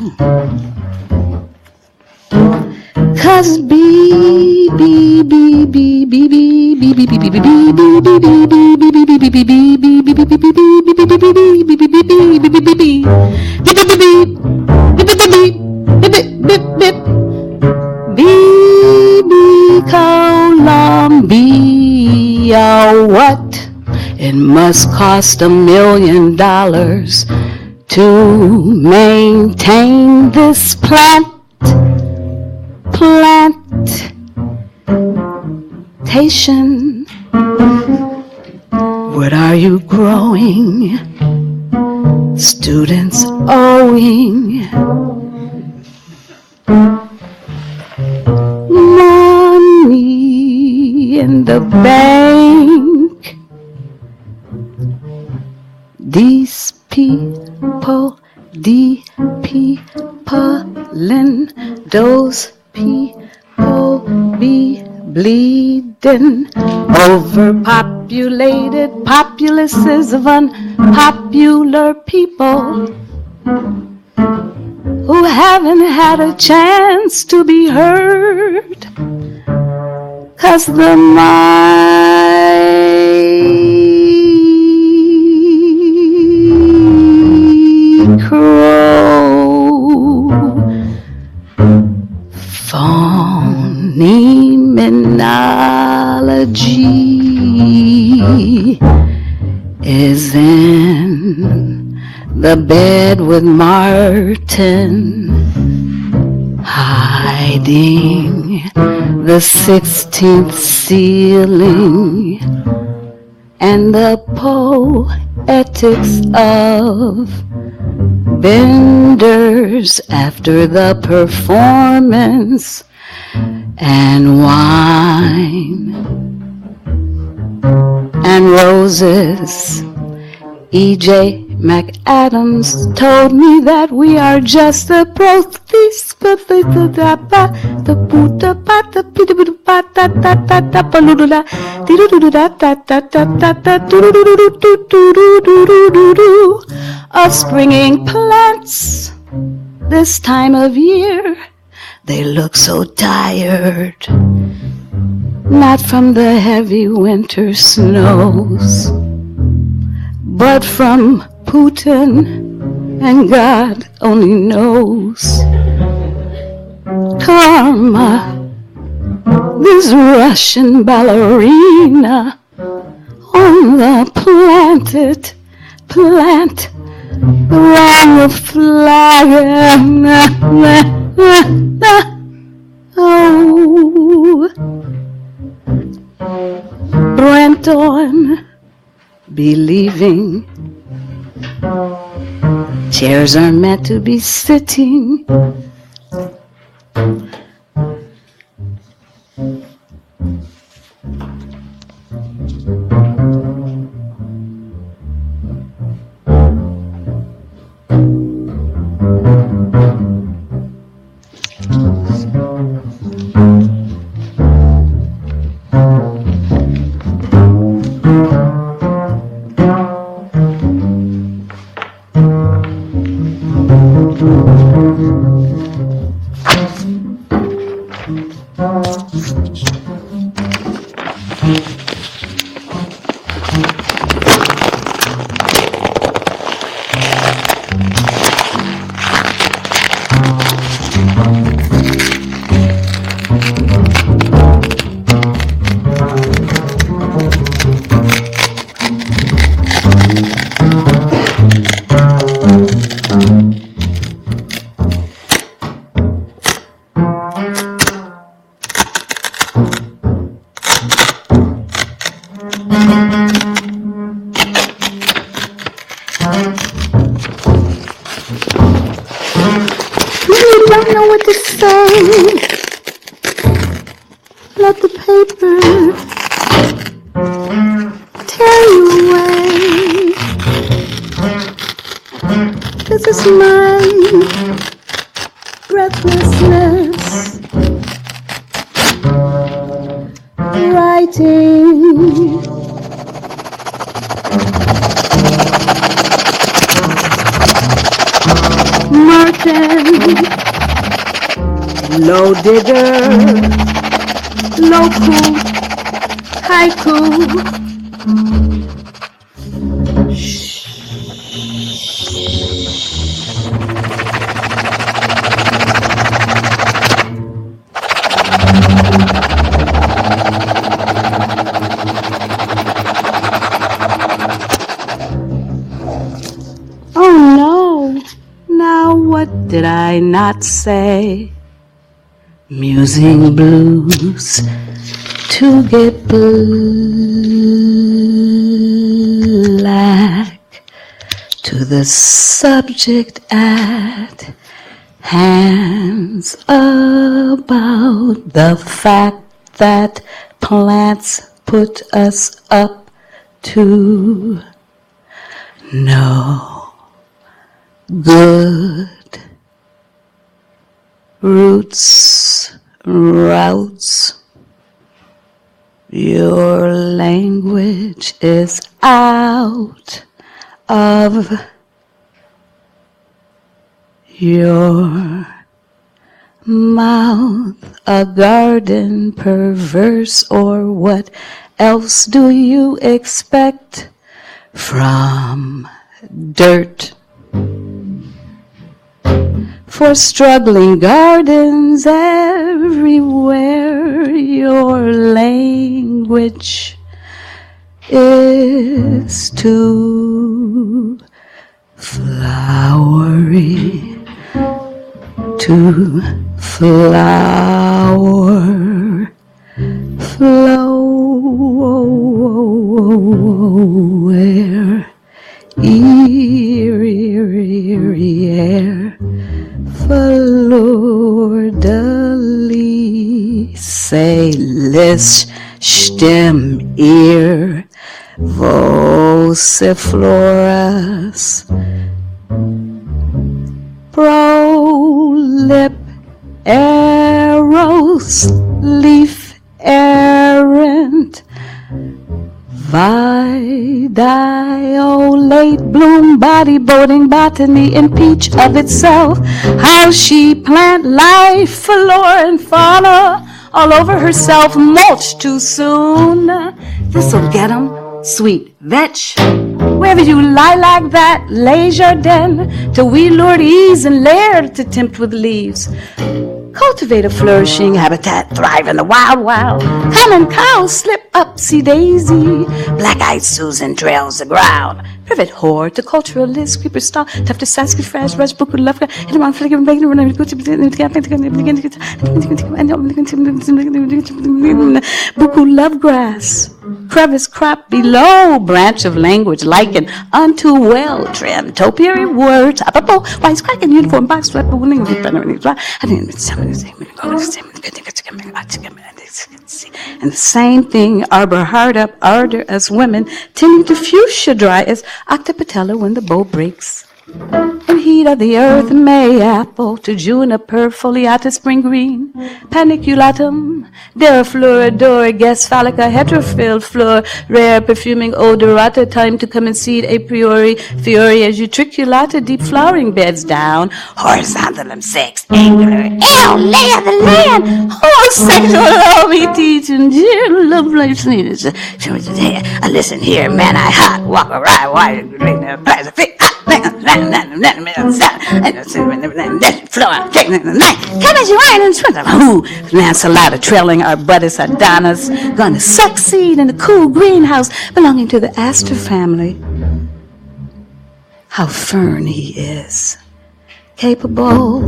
'Cause Columbia, what? It must cost $1 million to maintain this plantation. What are you growing? Students owing money in the bank. These people, those people be bleeding. Overpopulated populaces of unpopular people who haven't had a chance to be heard. 'Cause the phenomenology is in the bed with Martin, hiding the 16th ceiling and the poetics of benders after the performance, and wine and roses. E.J. McAdams told me that we are just the prothesis. Of springing plants this time of year. They look so tired, not from the heavy winter snows, but from Putin, and God only knows. Karma, this Russian ballerina on the plant the wrong flag. Oh, Brenton, believing chairs are meant to be sitting. Let the paper tear you away. This is my breathlessness. Writing. Martin. Low digger. Loku, haiku. Oh no, now what did I not say? Musing blues to get black to the subject at hands about the fact that plants put us up to no good. Roots, routes, your language is out of your mouth, a garden perverse, or what else do you expect from dirt? For struggling gardens everywhere, your language is too flowery to flower, flower, eerie air. Fleur-de-lis, say, lis, stem, ear, vociflorous, prolip, eros, leaf errant, vidiolate, bloom, body, boating, botany, impeach of itself, how she plant life, flora and fauna, all over herself, mulch too soon. This'll get 'em, sweet vetch. Wherever you lie like that, lay Jardin, till we lured ease and lair to tempt with leaves. Cultivate a flourishing habitat, thrive in the wild, wild. Common cows slip up, see daisy. Black-eyed Susan trails the ground. Privet whore to culturalist, creeper star, tough to sassafras, rush, book, love, hit around, flicker, bacon, buku love grass. Crevice crop below, branch of language likened unto well trimmed topiary words, apropos, wisecracking uniform box, and the same thing, arbor hard up, ardor as women, tending to fuchsia dry as octopatella when the bow breaks. In heat of the earth, May apple to juniper foliata spring green, paniculatum, derafluoridor, gas falica, heterophil flor, rare perfuming odorata, time to come and seed a priori, fiori as utriculata, deep flowering beds down, horizontalum sex, angular, L, lay of the land, homosexual, me teach and love life, listen here, man, I hot, walk a ride, why, drink the price of fit. Come as you are and swim. Who? Lancelot trailing our Arbutus Adonis, gonna succeed in the cool greenhouse belonging to the Astor family. How fern he is, capable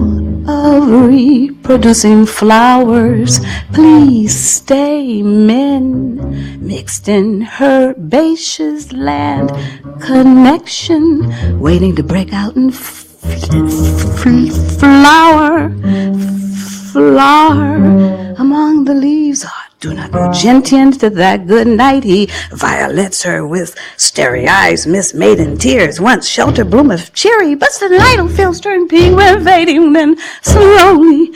of reproducing flowers. Please stay, men, mixed in herbaceous land, connection, waiting to break out in flower among the leaves. Oh, do not go gentian to that good night. He violets her with starry eyes, mismade in tears. Once shelter bloom of cherry, but the night will feel stern being revading. Then slowly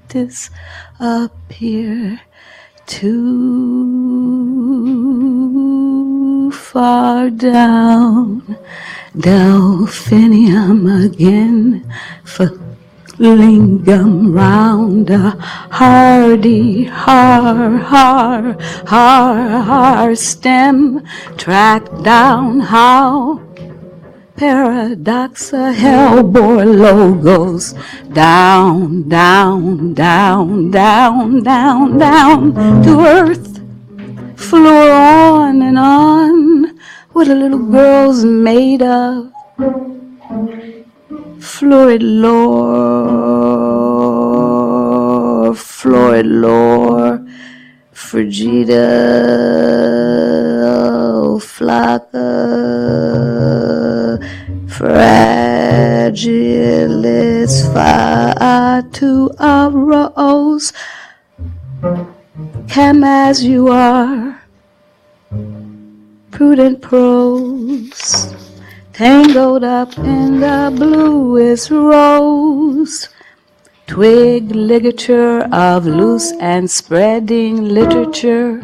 disappear. Too far down, delphinium again, for lingam round a hardy har stem, track down how paradoxa hellbore logos down to earth, floor on and on. What a little girl's made of. Florid lore, Frigida, Flocka, Fragilis, Fatu, Rose, come as you are, prudent prose, tangled up in the bluest rose, twig ligature of loose and spreading literature,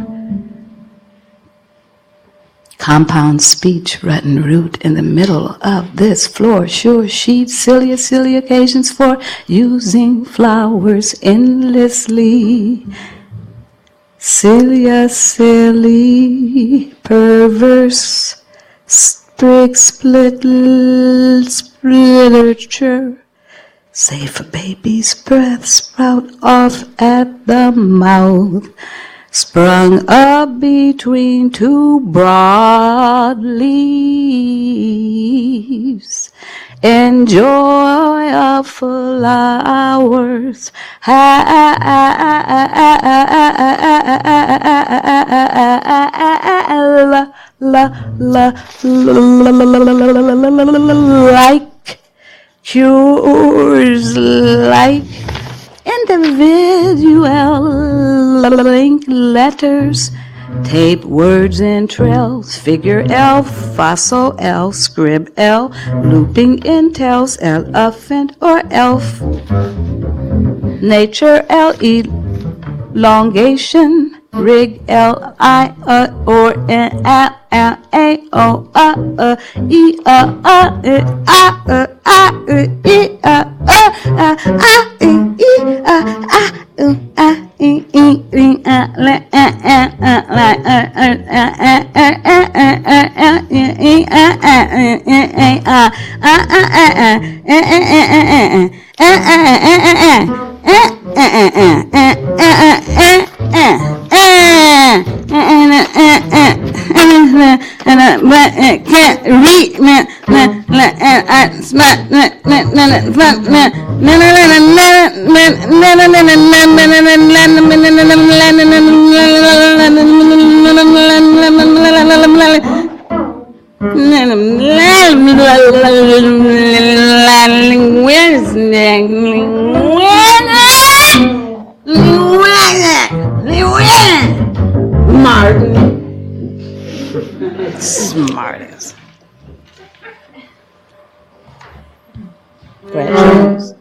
compound speech, rotten root in the middle of this floor, sure sheet, silly occasions for using flowers endlessly. Silly, perverse, sprig split literature, save for baby's breath, sprout off at the mouth, sprung up between two broad leaves. Enjoy of flowers, like cures, like individual link letters, tape words and trails, figure L, fossil L, scrib L, looping intels, elephant or elf, nature L, elongation, rig L, I, or N, L, L, A, O, E, but it can't read Martin. Smartest. Congratulations.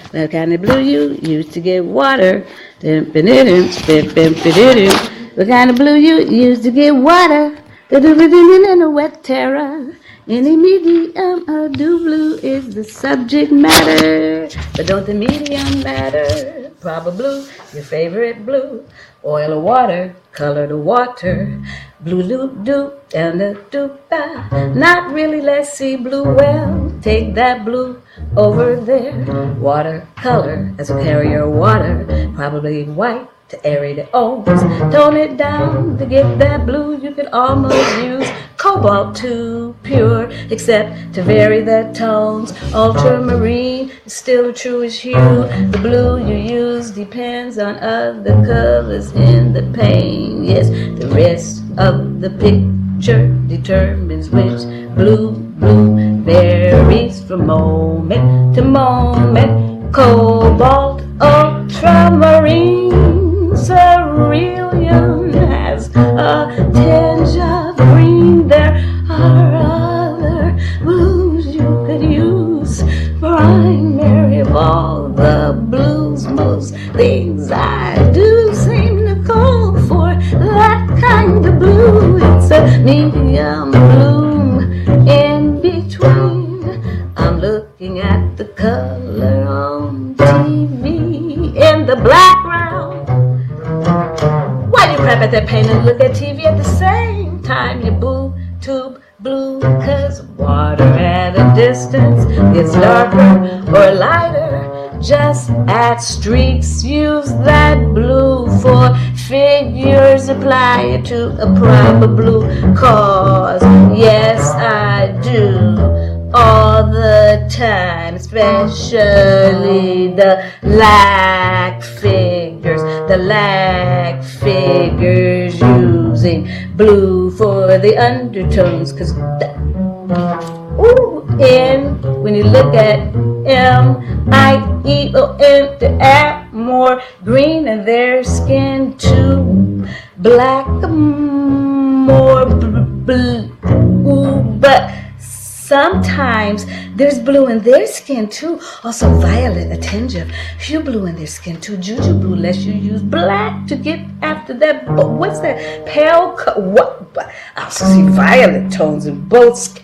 What kind of blue you used to get water? What kind of blue you used to get water? In a wet terror. Any medium or do blue is the subject matter. But don't the medium matter? Proper blue, your favorite blue. Oil or water, color the water. Blue doop doop and a doop. Not really, let's see blue well. Take that blue over there. Water, color, as a carrier of water. Probably white to aerate the O's. Tone it down to get that blue. You could almost use cobalt to pure, except to vary the tones. Ultramarine is still the truest hue. The blue you use depends on other colors in the paint. Yes, the rest of the picture determines which blue varies from moment to moment. Cobalt, ultramarine, cerulean has a tinge of green. There are other blues you could use. Primary of all the blues, most things I do seem to call for that kind of blue. It's a medium bloom in between. I'm looking at the color on TV in the background. Why you crap at that paint and look at TV at the same time? You boo tube blue, 'cause water at a distance gets darker or lighter. Just add streaks, use that blue for figures, apply it to a proper blue cause. Yes, I do. All the time, especially the lag figures using blue for the undertones, 'cause when you look at MIEON, to add more green in their skin too, black more blue, but sometimes there's blue in their skin too. Also violet, a tinge of hue blue in their skin too. Juju blue lets you use black to get after that. But what's that? Pale what? I also see violet tones in both skin.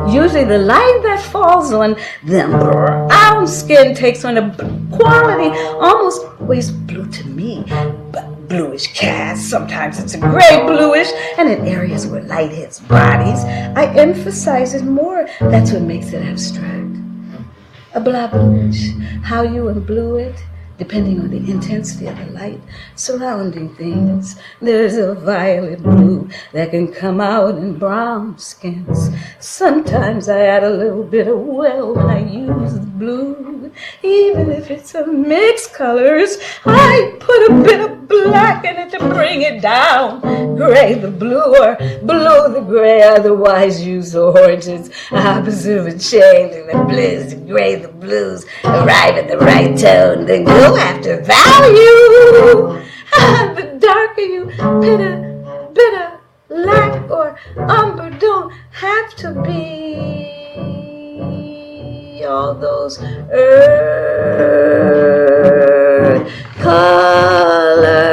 Usually the light that falls on them brown skin takes on a quality almost always blue to me, but bluish cast. Sometimes it's a gray bluish, and in areas where light hits bodies, I emphasize it more. That's what makes it abstract. A blah bluish, how you imblue it, depending on the intensity of the light surrounding things. There's a violet blue that can come out in brown skins. Sometimes I add a little bit of well when I use the blue. Even if it's a mixed colors, I put a bit of black in it to bring it down. Gray the blue or blue the gray, otherwise use oranges. Opposite of changing the blues to gray the blues. Arrive at the right tone, then go after value. The darker you bitter, lack or umber don't have to be all those earth colors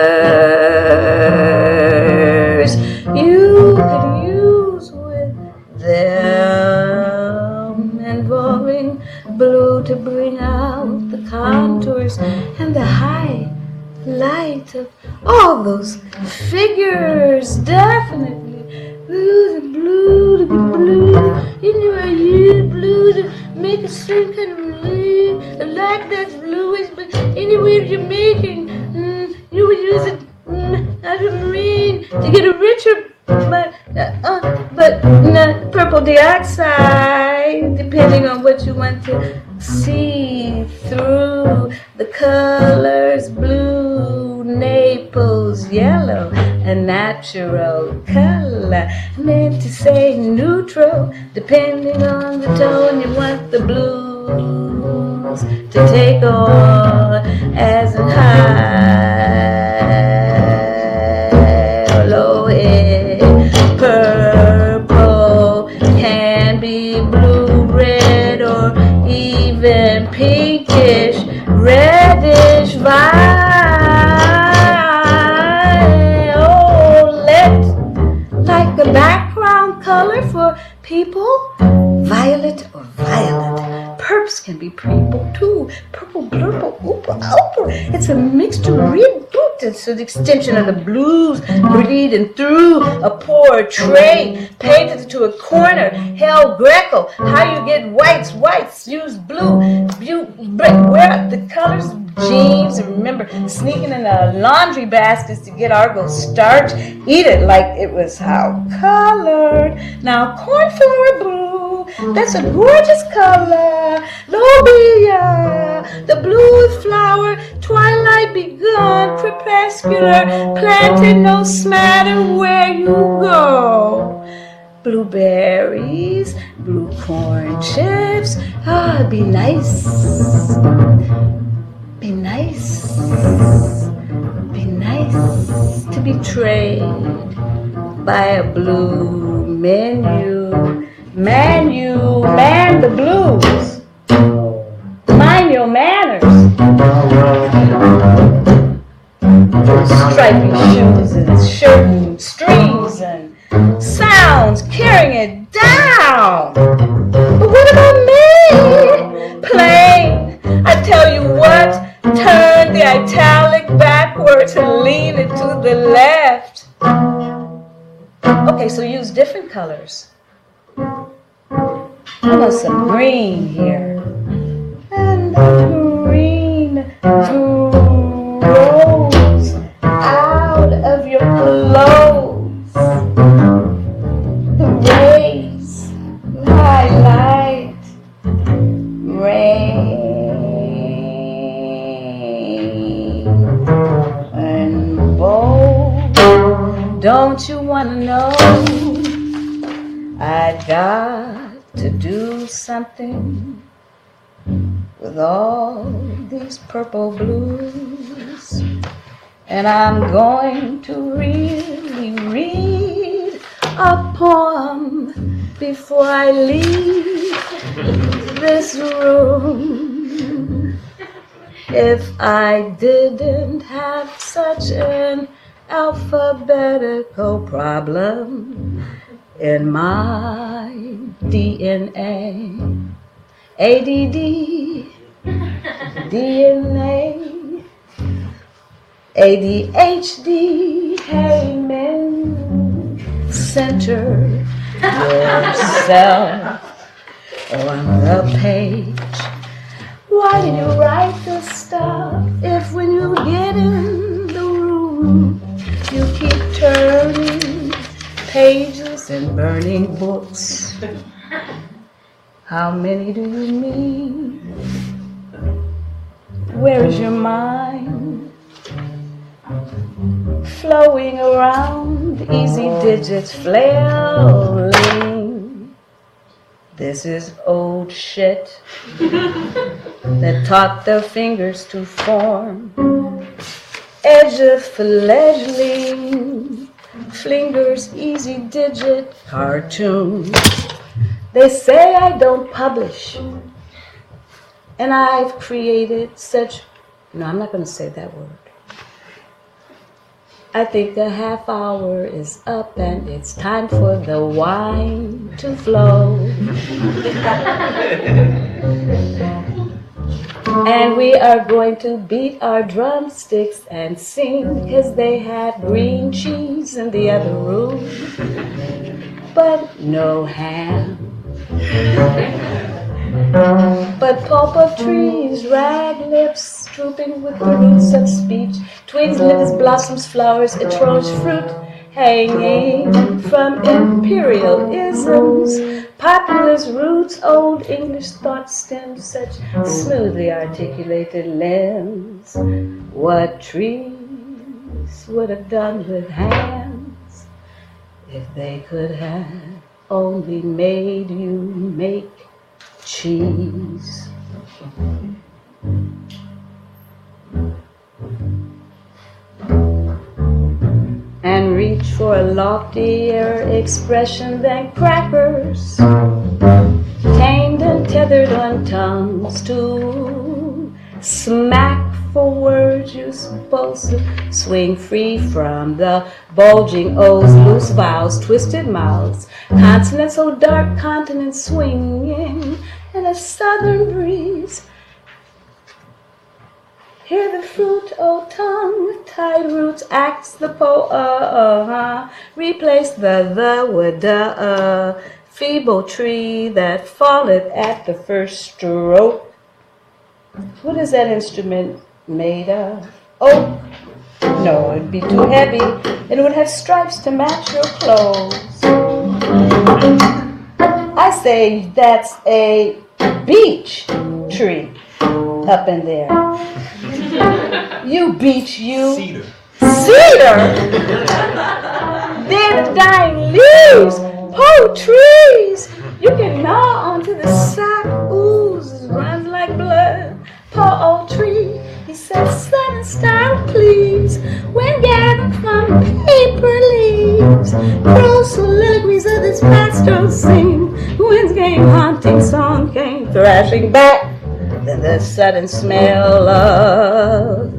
you could use with them, involving blue to bring out the contours and the highlight of all those figures. Definitely blue, the blue, the blue. You know I use blue to make a certain kind of blue. I like that bluish, but anyway you're making, you would use it as a marine to get a richer, but purple dioxide, depending on what you want to see through. The colors blue, Naples yellow, a natural color. I meant to say neutral, depending on the tone you want the blues to take on as in high or low end. Purple can be blue, red, or even pinkish, reddish violet, like the background color for people. Violet or violet. Purps can be purple too. Purple, blurple, ooper, ooper. It's a mixture, reboot. It's an extension of the blues, bleeding through a portrait, painted to a corner. Hell Greco, how you get whites, use blue. Wear the colors of jeans, and remember sneaking in the laundry baskets to get Argo starch. Eat it like it was how colored. Now cornflower blue, that's a gorgeous color. Lobia, the blue flower, twilight begun, crepuscular, planted no matter where you go. Blueberries, blue corn chips, be nice. Be nice. Be nice to be trained by a blue menu. Man the blues. Mind your manners. Stripy shoes and shirt and strings and sounds, carrying it down. But what about me? Plain. I tell you what, turn the italic backwards and lean it to the left. Okay, so use different colors. I want some green here. And the green grows out of your clothes. The rays highlight rain and bold. Don't you want to know? I got to do something with all these purple blues, and I'm going to really read a poem before I leave this room. If I didn't have such an alphabetical problem in my DNA, ADD, DNA, ADHD, Heyman Center yourself on the page. Why do you write this stuff if when you get in the room you keep turning pages and burning books? How many do you mean? Where is your mind? Flowing around, easy digits flailing. This is old shit that taught their fingers to form. Edge of fledgling, flingers, easy digit cartoon. They say I don't publish, and I've created such, no, I'm not going to say that word. I think the half hour is up and it's time for the wine to flow. And we are going to beat our drumsticks and sing, because they have green cheese in the other room, but no ham. But pulp of trees, rag lips, drooping with the roots of speech, twigs, limbs, blossoms, flowers, atrocious fruit, hanging from imperialisms, populist roots, old English thought stems, such smoothly articulated limbs. What trees would have done with hands if they could have only made you make cheese. And reach for a loftier expression than crackers, tamed and tethered on tongues to smack for words you're supposed to swing free from the bulging O's, loose vowels, twisted mouths, consonants so dark, continents swinging in a southern breeze. Hear the fruit, O tongue, with tight roots, acts the replace the with feeble tree that falleth at the first stroke. What is that instrument made of? Oak? No, it'd be too heavy. It would have stripes to match your clothes. I say that's a beech tree up in there. You beech, you. Cedar. Cedar! They're the dying leaves. Poor trees. You can gnaw onto the sap. Oozes, runs like blood. Poor old tree. He said, sun and star, please. When gathered from paper leaves. Crows soliloquies of this pastoral scene. Wind's game haunting song came thrashing back. Then the sudden smell of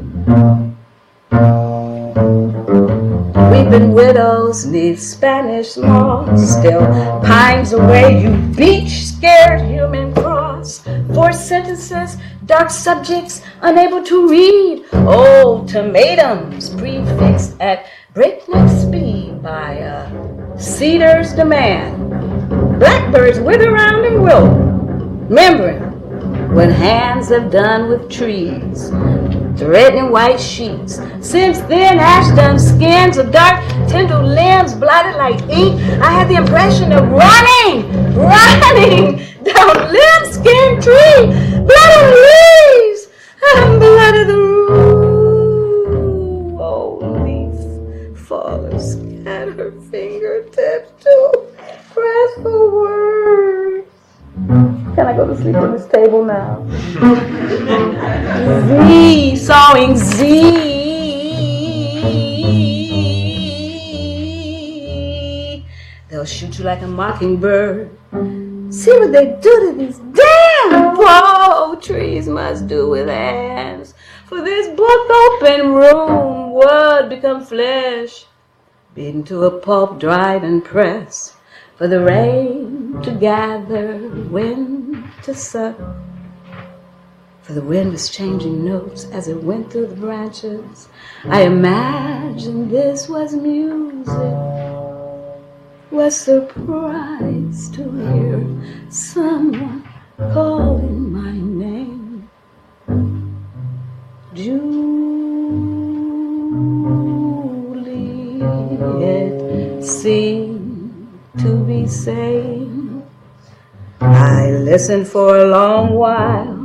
weeping widows neath Spanish moss still pines away, you beach scared human cross. 4 sentences, dark subjects unable to read. Old tomatoes prefixed at breakneck speed by a cedar's demand. Blackbirds wither round and wilt, remembering when hands have done with trees, threatening white sheets. Since then, ash-done skins of dark, tender limbs blotted like ink. I had the impression of running down limb-skinned tree, blood of leaves, and blood of the roof. Oh, leaf fallers at her fingertips to press for words. Can I go to sleep on this table now? Z, sawing Z. They'll shoot you like a mockingbird. See what they do to these damn poor trees must do with hands. For this book open room would become flesh, beaten to a pulp, dried and pressed. For the rain to gather, wind to suck, for the wind was changing notes as it went through the branches. I imagined this was music, was surprised to hear someone calling my name. Juliet seemed to be saying. I listened for a long while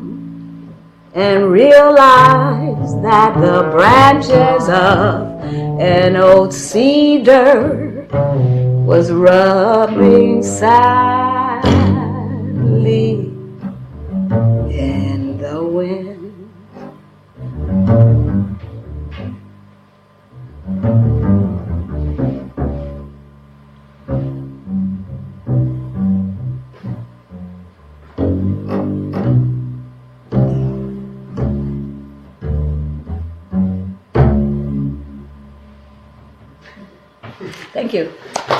and realized that the branches of an old cedar was rubbing sadly in the wind. Thank you.